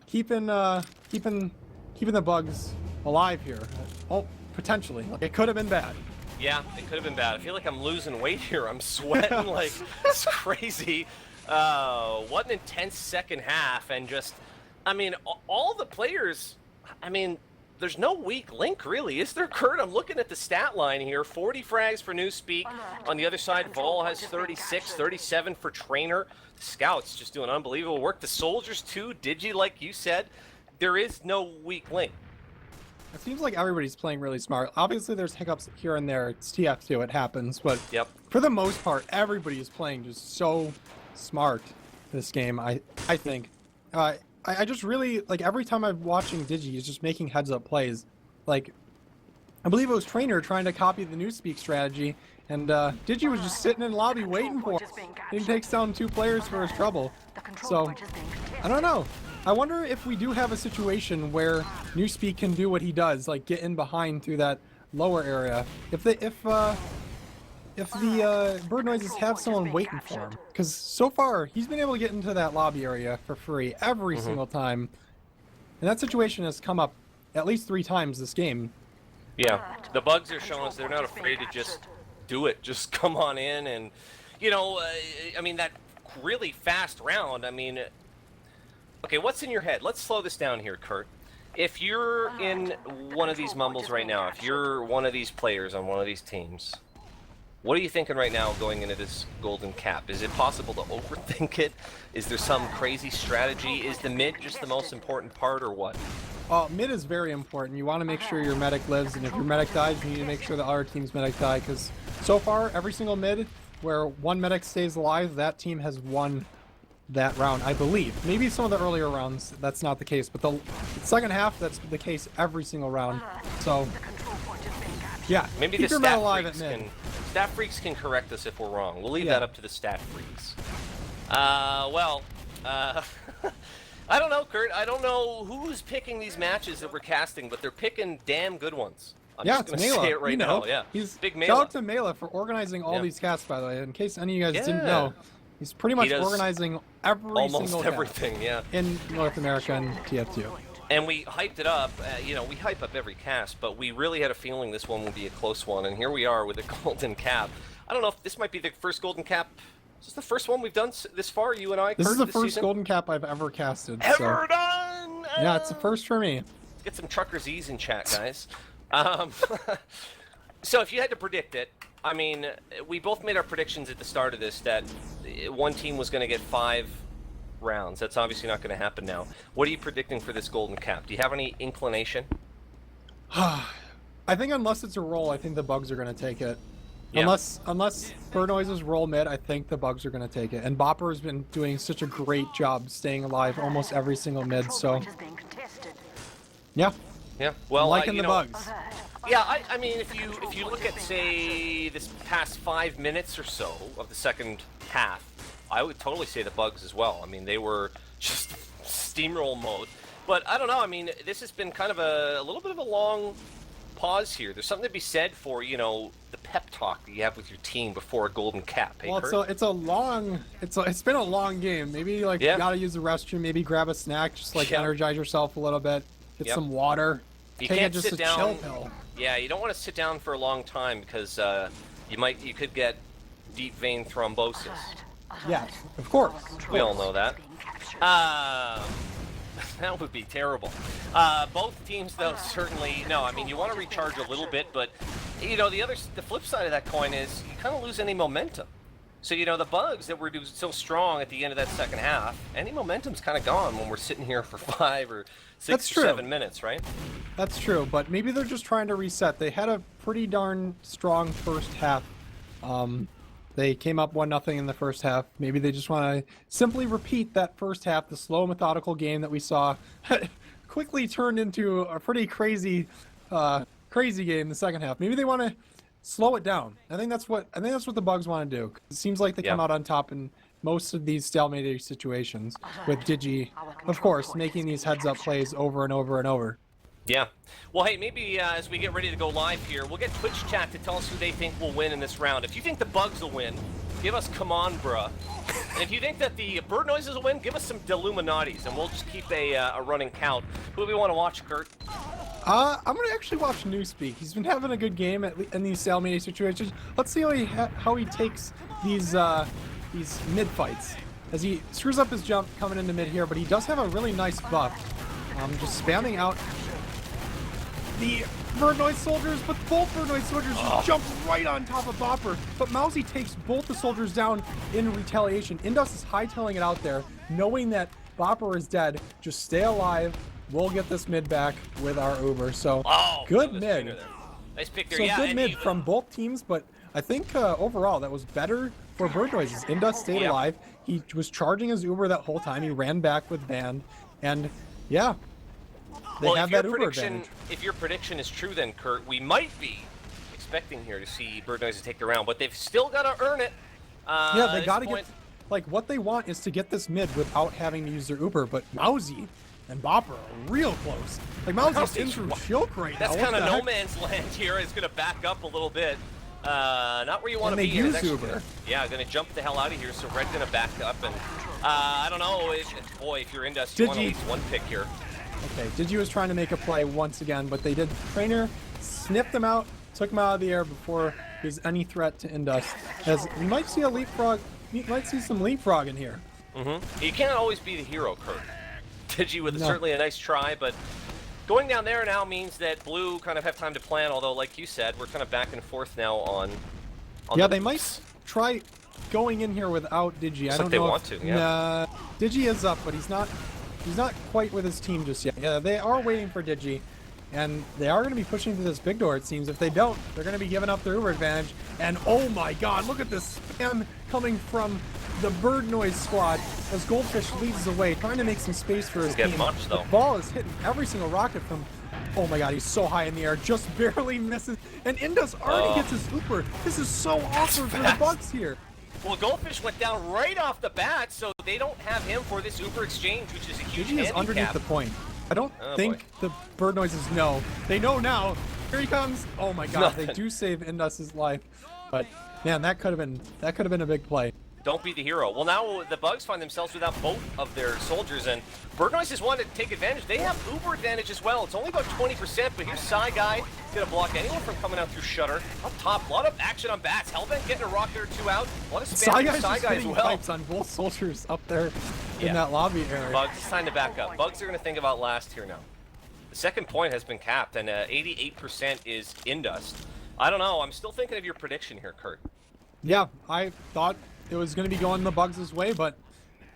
keeping the Bugs alive here. Oh, potentially. It could have been bad. Yeah, it could have been bad. I feel like I'm losing weight here. I'm sweating like it's crazy. What an intense second half, and just, I mean, all the players, I mean, there's no weak link, really, is there, Kurt? I'm looking at the stat line here. 40 frags for Newspeak. On the other side, Vol has 36, 37 for Trainer. The Scouts just doing unbelievable work. The Soldiers, too. Digi, like you said. There is no weak link. It seems like everybody's playing really smart. Obviously, there's hiccups here and there. It's TF2, it happens. But for the most part, everybody is playing just so smart this game, I think. I just really, like, every time I'm watching Digi, he's just making heads-up plays. Like, I believe it was Trainer trying to copy the Newspeak strategy, and Digi was just sitting in lobby waiting for it. He takes down 2 players for his trouble. So, I don't know. I wonder if we do have a situation where Newspeak can do what he does, like get in behind through that lower area. If the Bird Noises have someone waiting for him. Because so far, he's been able to get into that lobby area for free every single time. And that situation has come up at least 3 times this game. Yeah, the Bugs are showing us they're not afraid to just do it. Just come on in and, you know, I mean, that really fast round, I mean, okay, what's in your head? Let's slow this down here, Kurt. If you're in one of these mumbles right now, if you're one of these players on one of these teams, what are you thinking right now going into this golden cap? Is it possible to overthink it? Is there some crazy strategy? Is the mid just the most important part, or what? Mid is very important. You want to make sure your medic lives, and if your medic dies, you need to make sure the other team's medic die, because so far, every single mid where one medic stays alive, that team has won that round, I believe. Maybe some of the earlier rounds, that's not the case, but the second half, that's the case every single round. So, yeah, maybe keep the your men alive at mid. Stat freaks can correct us if we're wrong. We'll leave that up to the stat freaks. I don't know, Kurt. I don't know who's picking these matches that we're casting, but they're picking damn good ones. I'm Yeah, just it's gonna Mela. say it right now. Yeah, He's big shout Mela. out to Mela for organizing all Yeah. these casts, by the way. In case any of you guys Yeah. didn't know, he's pretty much does organizing every Almost single everything. cast Yeah. in North America and TF2. And we hyped it up. You know, we hype up every cast, but we really had a feeling this one would be a close one. And here we are with a golden cap. I don't know if this might be the first golden cap. Is this the first one we've done this far, you and I? This Kurt, is the first season? golden cap I've ever casted. Ever so. done. Yeah, it's a first for me. Get some truckers ease in chat, guys. So if you had to predict it, I mean, we both made our predictions at the start of this that one team was going to get 5 rounds. That's obviously not going to happen now. What are you predicting for this golden cap? Do you have any inclination? I think unless it's a roll, I think the bugs are going to take it. Yeah. Unless Bird Noises roll mid, I think the bugs are going to take it. And Bopper has been doing such a great job staying alive almost every single mid, so... Yeah. Yeah. Well, I'm liking you the know, bugs. Yeah, I mean, if you look at, say, this past 5 minutes or so of the second half, I would totally say the bugs as well. I mean, they were just steamroll mode. But I don't know. I mean, this has been kind of a little bit of a long pause here. There's something to be said for, you know, the pep talk that you have with your team before a golden cap. Hey, Well, Kurt? it's been a long game. Maybe like Yeah. you gotta use the restroom, maybe grab a snack, just like Yeah. energize yourself a little bit, get Yep. some water, You take can't it just sit a down. chill pill. Yeah, you don't want to sit down for a long time because you could get deep vein thrombosis. Yeah, of course. We all know that. That would be terrible. Both teams, though, certainly no. I mean, you want to recharge a little bit, but you know, the flip side of that coin is you kind of lose any momentum. So you know, the bugs that were so strong at the end of that second half, any momentum's kind of gone when we're sitting here for 5 or 6 That's or true. 7 minutes, right? That's true, but maybe they're just trying to reset. They had a pretty darn strong first half. They came up 1-0 in the first half. Maybe they just want to simply repeat that first half, the slow, methodical game that we saw quickly turned into a pretty crazy game in the second half. Maybe they want to slow it down. I think that's what the bugs want to do. It seems like they come out on top in most of these stalemated situations, with Digi, of course, making these heads-up plays over and over and over. Yeah. Well, hey, maybe as we get ready to go live here, we'll get Twitch chat to tell us who they think will win in this round. If you think the bugs will win, give us come on, bruh. And if you think that the bird noises will win, give us some Deluminatis, and we'll just keep a running count. Who do we want to watch, Kurt? I'm gonna actually watch Newspeak. He's been having a good game in these stalemated situations. Let's see how he takes these mid fights, as he screws up his jump coming into mid here, but he does have a really nice buff. just spamming out the Bird Noise soldiers, but both Bird Noise soldiers just jump right on top of Bopper. But Mousy takes both the soldiers down in retaliation. Indus is hightailing it out there, knowing that Bopper is dead. Just stay alive. We'll get this mid back with our Uber. So good mid. Nice pick there. So Yeah, good and mid from both teams, but I think overall that was better for Bird Noises. Indus stayed alive. He was charging his Uber that whole time. He ran back with Band, and yeah, they have that Uber advantage. If your prediction is true, then Kurt, we might be expecting here to see Bird Noises take the round, but they've still got to earn it. Yeah, they got to get, like, what they want is to get this mid without having to use their Uber, but Mousy and Bopper are real close. Like, Mousy's in through choke right now. That's kind of no man's land here. It's going to back up a little bit. Not where you want to be. And they use Uber. Yeah, going to jump the hell out of here, so Red's going to back up, and I don't know. Boy, if you're Indus, you want at least one pick here. Okay, Digi was trying to make a play once again, but they did. Trainer sniffed him out, took him out of the air before there's any threat to Indus. As we might see a leapfrog, you might see some leapfrog in here. You can't always be the hero, Kurt. Digi with certainly a nice try, but going down there now means that Blue kind of have time to plan, although like you said, we're kind of back and forth now on yeah, they might try going in here without Digi. I don't know they want to, yeah. Digi is up, but he's not quite with his team just yet. Yeah, they are waiting for Digi, and they are going to be pushing through this big door, it seems. If they don't, they're going to be giving up their Uber advantage. And oh my god, look at this spam coming from the Bird Noise squad as Goldfish leads the way, trying to make some space for his team. Much, though. The ball is hitting every single rocket from... Oh my god, he's so high in the air, just barely misses. And Indus already gets his Uber. This is so awkward for the Bucks here. Well, Goldfish went down right off the bat, so they don't have him for this Uber exchange, which is a huge He is handicap. underneath the point. I don't think boy. the bird noises know. They know now. Here he comes. Oh my god, Nothing. they do save Indus's life. But man, that could have been a big play. Don't be the hero. Well, now the Bugs find themselves without both of their soldiers, and Bird Noises wanted to take advantage. They have Uber advantage as well. It's only about 20%, but here's Psy Guy. He's going to block anyone from coming out through Shutter. Up top, a lot of action on Bats. Hellbent getting a rock there, 2 out. A lot of spam Psy from Guy's Psy just Guy as hitting well. pipes on both soldiers up there in that lobby area. Bugs, it's time to back up. Bugs are going to think about last here now. The second point has been capped, and 88% is Indust. I don't know. I'm still thinking of your prediction here, Kurt. Yeah, I thought it was going to be going the Bugs' way, but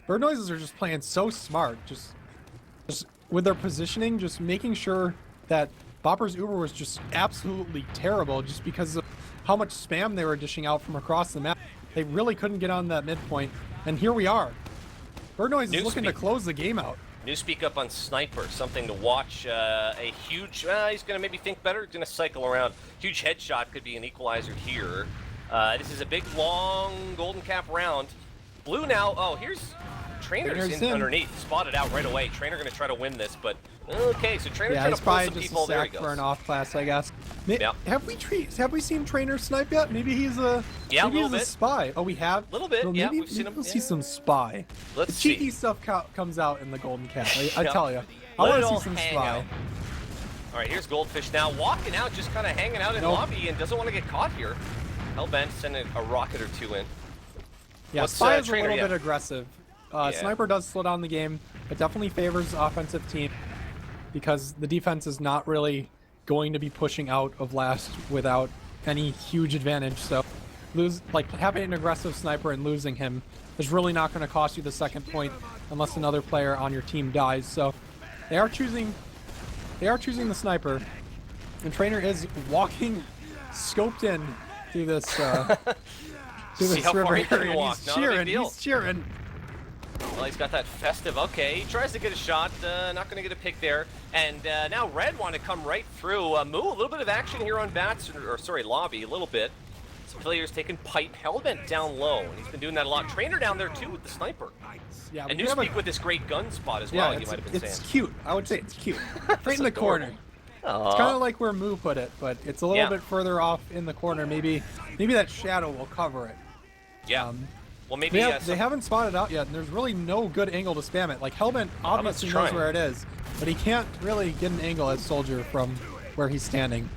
Bird Noises are just playing so smart. Just with their positioning, just making sure that Bopper's Uber was just absolutely terrible just because of how much spam they were dishing out from across the map. They really couldn't get on that midpoint, and here we are. Bird Noise is looking to close the game out. New speak up on Sniper, something to watch. A huge, he's going to maybe think better, he's going to cycle around. Huge headshot could be an equalizer here. This is a big, long golden cap round. Blue now, oh, here's Trainer's in underneath, spotted out right away. Trainer going to try to win this, but okay, so Trainer trying to pull some people. There he goes. For an off class, I guess. Yeah. Have we seen Trainer snipe yet? Maybe he's a a spy. Oh, we have. A little bit. Well, yeah, maybe, we've seen him. We'll see some spy. Let's the see. cheeky stuff comes out in the golden cap. I tell you, I Let want to see some spy. Out. All right, here's Goldfish now walking out, just kind of hanging out in lobby and doesn't want to get caught here. Hellbent sending a rocket or 2 in. Yeah, Spy is a little bit aggressive. Sniper does slow down the game. It definitely favors the offensive team because the defense is not really going to be pushing out of last without any huge advantage. So having an aggressive sniper and losing him is really not going to cost you the second point unless another player on your team dies. So they are choosing the sniper, and Trainer is walking scoped in through this river area. He's cheering. Well, he's got that festive. Okay, he tries to get a shot. Not going to get a pick there. And now Red want to come right through. Moo, a little bit of action here on Bats, or sorry, Lobby, a little bit. Some players taking pipe. Hellbent down low, and he's been doing that a lot. Trainer down there too with the sniper. Yeah, and Newspeak with this great gun spot as well. You might have been saying. It's cute. I would say it's cute. Right in the corner. Aww. It's kind of like where Moo put it, but it's a little bit further off in the corner. Maybe that shadow will cover it. Yeah. Well, maybe they haven't spotted out yet, and there's really no good angle to spam it. Like Hellbent obviously knows where it is, but he can't really get an angle as Soldier from where he's standing.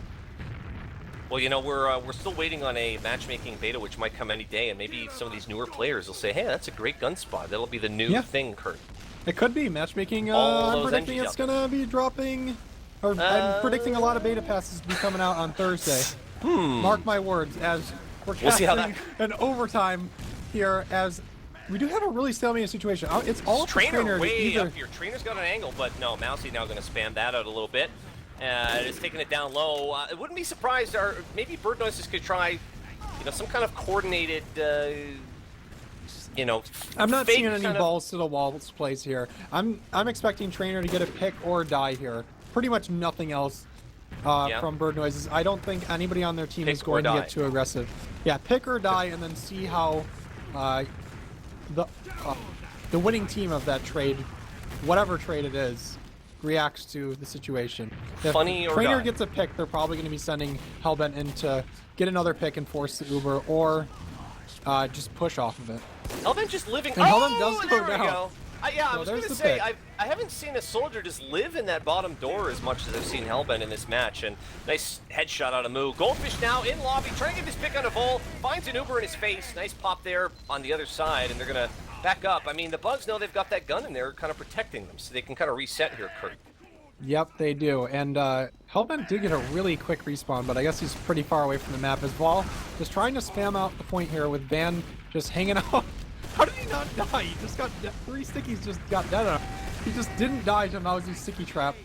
Well, you know, we're still waiting on a matchmaking beta, which might come any day, and maybe some of these newer players will say, "Hey, that's a great gun spot. That'll be the new thing, Kurt." It could be matchmaking. I'm predicting it's gonna be dropping. I'm predicting a lot of beta passes to be coming out on Thursday. Mark my words, as we're casting an overtime here, as we do have a really stalemate situation. It's all Trainer way up here. Trainer's got an angle, but no, Mousy now going to spam that out a little bit. It's taking it down low. I wouldn't be surprised, or maybe Bird Noises could try, some kind of coordinated, I'm not seeing any balls to the walls plays here. I'm expecting Trainer to get a pick or die here. Pretty much nothing else from Bird Noises. I don't think anybody on their team is going to get too aggressive. Yeah, pick or die, and then see how the winning team of that trade, whatever trade it is, reacts to the situation. If Trainer gets a pick, they're probably going to be sending Hellbent in to get another pick and force the Uber, or just push off of it. Hellbent just living. And Hellbent does go down. I was going to say, I haven't seen a Soldier just live in that bottom door as much as I've seen Hellbent in this match, and nice headshot out of Moo. Goldfish now in lobby, trying to get this pick on a Vol, finds an Uber in his face. Nice pop there on the other side, and they're going to back up. I mean, the Bugs know they've got that gun in there kind of protecting them, so they can kind of reset here, Kurt. Yep, they do, and Hellbent did get a really quick respawn, but I guess he's pretty far away from the map as Vol. Just trying to spam out the point here with Van just hanging out. How did he not die? He just got 3 stickies, just got dead on him. He just didn't die to Mausy's sticky trap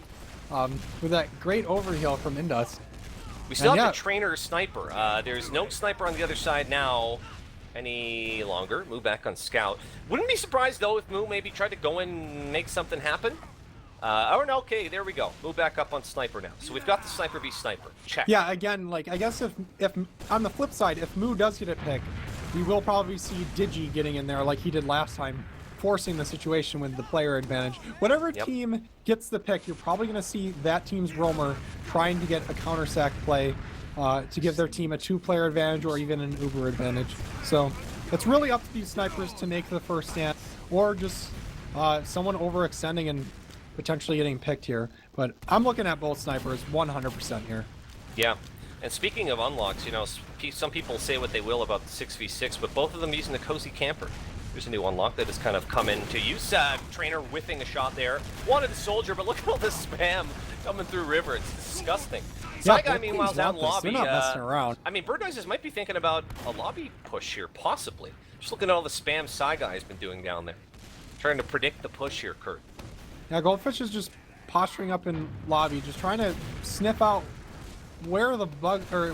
with that great overheal from Indus. We still have the Trainer sniper. There's no sniper on the other side now any longer. Moo back on Scout. Wouldn't be surprised, though, if Moo maybe tried to go in and make something happen. Okay, there we go. Moo back up on Sniper now. So we've got the Sniper v Sniper. Check. Yeah, again, I guess if on the flip side, if Moo does get a pick, we will probably see Digi getting in there like he did last time, forcing the situation with the player advantage. Whatever Yep. team gets the pick, you're probably going to see that team's roamer trying to get a counter sack play to give their team a 2-player advantage or even an Uber advantage. So it's really up to these snipers to make the first stand, or just someone overextending and potentially getting picked here. But I'm looking at both snipers 100% here. Yeah. And speaking of unlocks, you know, some people say what they will about the 6v6, but both of them using the Cozy Camper. There's a new unlock that has kind of come into use. Trainer whiffing a shot there. Wanted the soldier, but look at all this spam coming through river. It's disgusting. Side guy, meanwhile, down lobby. They're not messing around. I mean, Bird Noises might be thinking about a lobby push here, possibly. Just looking at all the spam Side Guy's been doing down there. Trying to predict the push here, Kurt. Yeah, Goldfish is just posturing up in lobby, just trying to sniff out where the bug or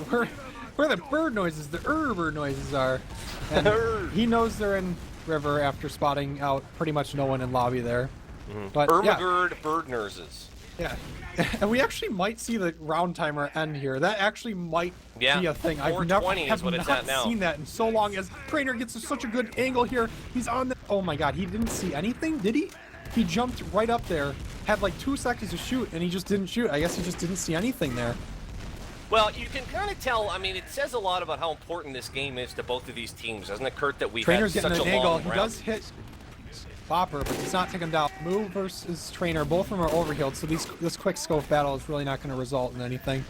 where the bird noises, the bird noises are. And he knows they're in river after spotting out pretty much no one in lobby there. But Ermagerd bird nurses. Yeah. And we actually might see the round timer end here. That actually might be a thing. I've never seen that in so long, as Trainer gets such a good angle here. He's on the... Oh my god, he didn't see anything, did he? He jumped right up there, had like 2 seconds to shoot, and he just didn't shoot. I guess he just didn't see anything there. Well, you can kind of tell. I mean, it says a lot about how important this game is to both of these teams, doesn't it, Kurt? That we've Trainer's had getting such an a angle. long He round. does hit Bopper, but he's not taking him down. Move versus Trainer, both of them are overhealed, so this quick scope battle is really not going to result in anything.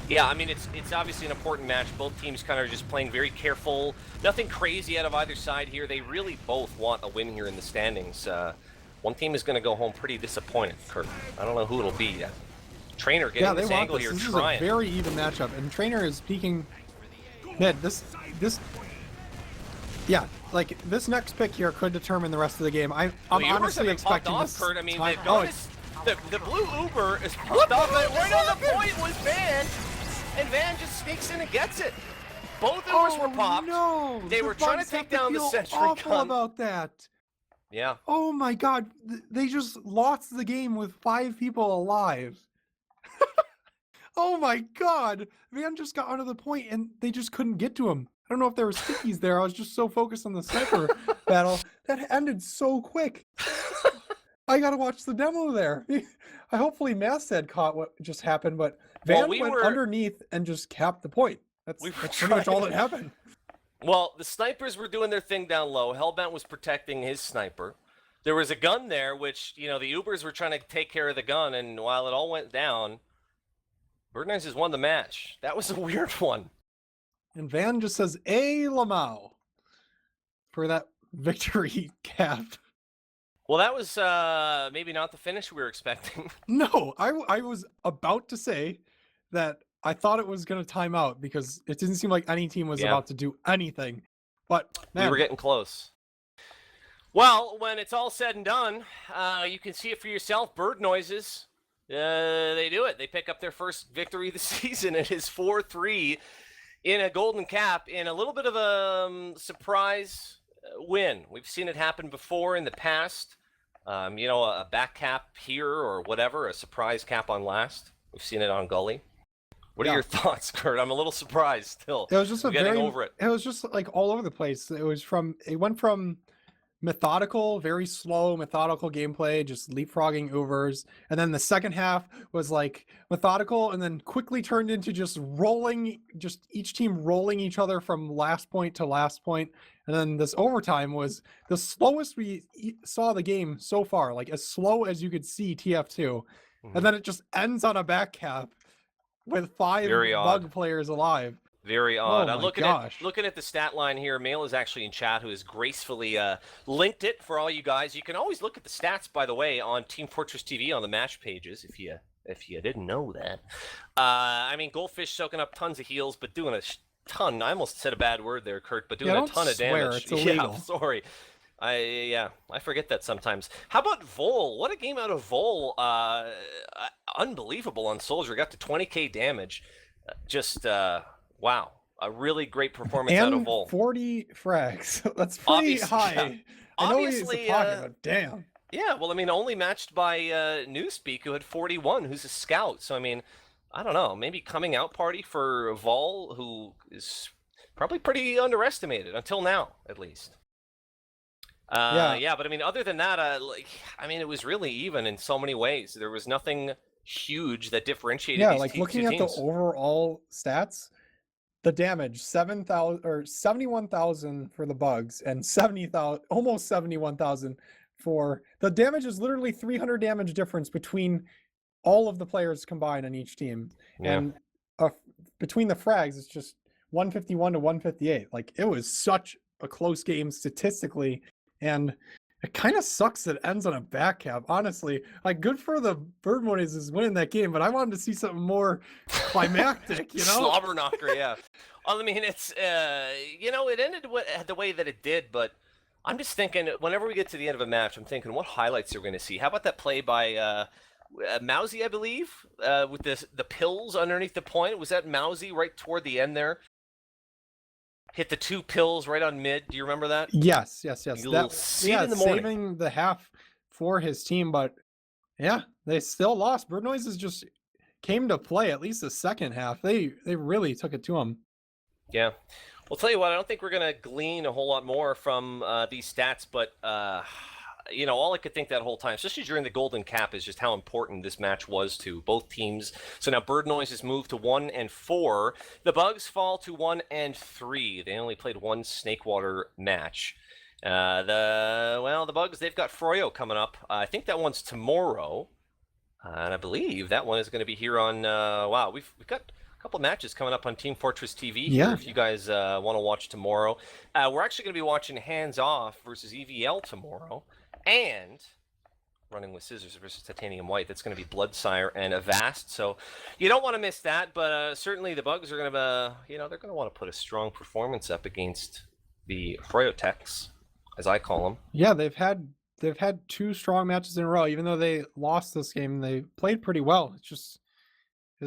Yeah, I mean, it's obviously an important match. Both teams kind of just playing very careful. Nothing crazy out of either side here. They really both want a win here in the standings. One team is going to go home pretty disappointed, Kurt. I don't know who it'll be yet. Trainer getting this angle here, This trying. is a very even matchup, and Trainer is peeking mid. Yeah, like this next pick here could determine the rest of the game. I'm honestly expecting this. Kurt. I mean, the blue Uber is popped off, but right on the point was Van, and Van just sneaks in and gets it. Both Ubers were popped. No, they were trying to take down the sentry gun. About that. Yeah. Oh my god, they just lost the game with 5 people alive. Oh my god, Van just got onto the point and they just couldn't get to him. I don't know if there were stickies there. I was just so focused on the sniper battle that ended so quick. I gotta watch the demo there. I hopefully Mathsad caught what just happened, but Van went underneath and just capped the point. That's pretty much all that happened. Well, the snipers were doing their thing down low. Hellbent was protecting his sniper. There was a gun there, which, you know, the Ubers were trying to take care of the gun, and while it all went down, Bird Noises won the match. That was a weird one. And Van just says, "A Lamau" for that victory cap. Well, that was maybe not the finish we were expecting. No, I was about to say that I thought it was going to time out because it didn't seem like any team was about to do anything. But man, we were getting close. Well, when it's all said and done, you can see it for yourself. Bird Noises, they do it. They pick up their first victory of the season. It is 4-3 in a golden cap in a little bit of a surprise win. We've seen it happen before in the past. You know, a back cap here or whatever, a surprise cap on last. We've seen it on Gully. What are your thoughts, Kurt? I'm a little surprised still. It was just getting over it. It was just like all over the place. It went from methodical, very slow, methodical gameplay, just leapfrogging Ubers. And then the second half was like methodical and then quickly turned into just rolling, just each team rolling each other from last point to last point. And then this overtime was the slowest we saw the game so far, like as slow as you could see TF2. And then it just ends on a back cap with 5 bug players alive. Very odd. Oh Looking at the stat line here, Mail is actually in chat who has gracefully linked it for all you guys. You can always look at the stats, by the way, on Team Fortress TV on the match pages if you didn't know that. I mean, Goldfish soaking up tons of heals, but doing a ton. I almost said a bad word there, Kurt, but doing a ton of damage. It's illegal. Yeah, sorry. I forget that sometimes. How about Vol? What a game out of Vol. Unbelievable on Soldier. Got to 20k damage. Wow. A really great performance out of Vol. 40 frags. That's pretty high. Yeah. I know he's a pocket, but damn. Yeah, well, I mean, only matched by Newspeak, who had 41, who's a scout. So, I mean, I don't know. Maybe coming out party for Vol, who is Probably pretty underestimated until now, at least. Yeah. But I mean, other than that, it was really even in so many ways. There was nothing huge that differentiated Yeah, these like two looking at the teams. overall stats, the damage 7,000 or 71,000 for the bugs and 70,000, almost 71,000 for the damage is literally 300 damage difference between all of the players combined on each team. Yeah. And between the frags, it's just 151 to 158. Like it was such a close game statistically. And it kind of sucks that it ends on a back cap, honestly. Like, good for the Bird Noises winning that game, but I wanted to see something more climactic, you know? Slobber knocker, yeah. Well, I mean, it's, it ended the way that it did, but I'm just thinking, whenever we get to the end of a match, I'm thinking, what highlights are we going to see? How about that play by Mousy, I believe, with the pills underneath the point? Was that Mousy right toward the end there? Hit the 2 pills right on mid. Do you remember that? Yes. Little seed in the morning. Saving the half for his team, but yeah, they still lost. Bird Noises just came to play at least the second half. They really took it to them. Yeah. Well, tell you what, I don't think we're going to glean a whole lot more from these stats, but, all I could think that whole time, especially during the Golden Cap, is just how important this match was to both teams. So now Bird Noise has moved to 1-4. The Bugs fall to 1-3. They only played one Snakewater match. The Bugs, they've got Froyo coming up. I think that one's tomorrow. And I believe that one is going to be here on, we've got a couple matches coming up on Team Fortress TV here, if you guys want to watch tomorrow. We're actually going to be watching Hands Off versus EVL tomorrow, and Running with Scissors versus Titanium White. That's going to be Bloodsire and Avast, so you don't want to miss that, but certainly the Bugs are going to, they're going to want to put a strong performance up against the Froyotechs, as I call them. Yeah, they've had 2 strong matches in a row. Even though they lost this game, they played pretty well. It's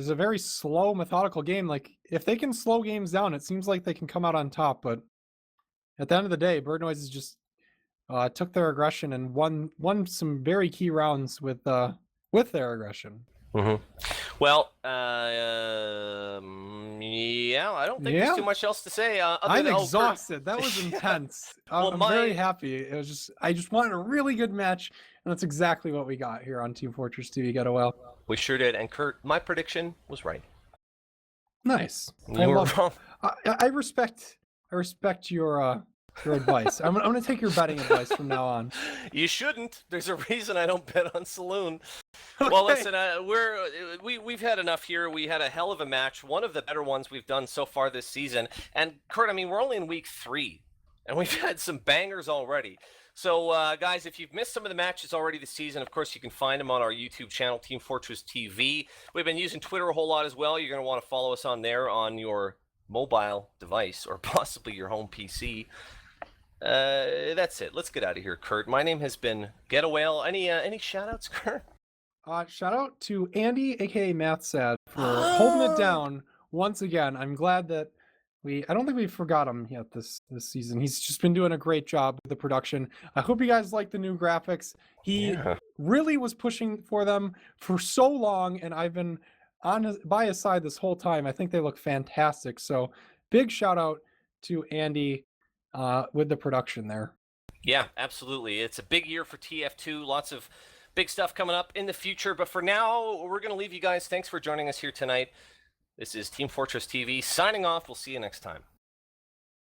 a very slow, methodical game. Like, if they can slow games down, it seems like they can come out on top. But at the end of the day, Bird Noises just took their aggression and won some very key rounds with their aggression. Mm-hmm. Well, I don't think there's too much else to say. I'm exhausted. That was intense. I'm very happy. It was just, I just wanted a really good match, and that's exactly what we got here on Team Fortress TV Getawhale. We sure did. And Kurt, my prediction was right. Nice. You were wrong. I respect your advice. I'm gonna take your betting advice from now on. You shouldn't. There's a reason I don't bet on Saloon. Okay. Well, listen, we've had enough here. We had a hell of a match, one of the better ones we've done so far this season. And Kurt, I mean, we're only in week 3, and we've had some bangers already. So, guys, if you've missed some of the matches already this season, of course, you can find them on our YouTube channel, Team Fortress TV. We've been using Twitter a whole lot as well. You're going to want to follow us on there on your mobile device or possibly your home PC. That's it. Let's get out of here, Kurt. My name has been Getawhale. Any shout-outs, Kurt? Shout out to Andy, aka Mathsad, for holding it down once again. I'm glad that I don't think we forgot him yet this season. He's just been doing a great job with the production. I hope you guys like the new graphics. He really was pushing for them for so long, and I've been by his side this whole time. I think they look fantastic. So big shout out to Andy with the production there. Yeah, absolutely. It's a big year for TF2. Lots of big stuff coming up in the future. But for now, we're going to leave you guys. Thanks for joining us here tonight. This is Team Fortress TV signing off. We'll see you next time.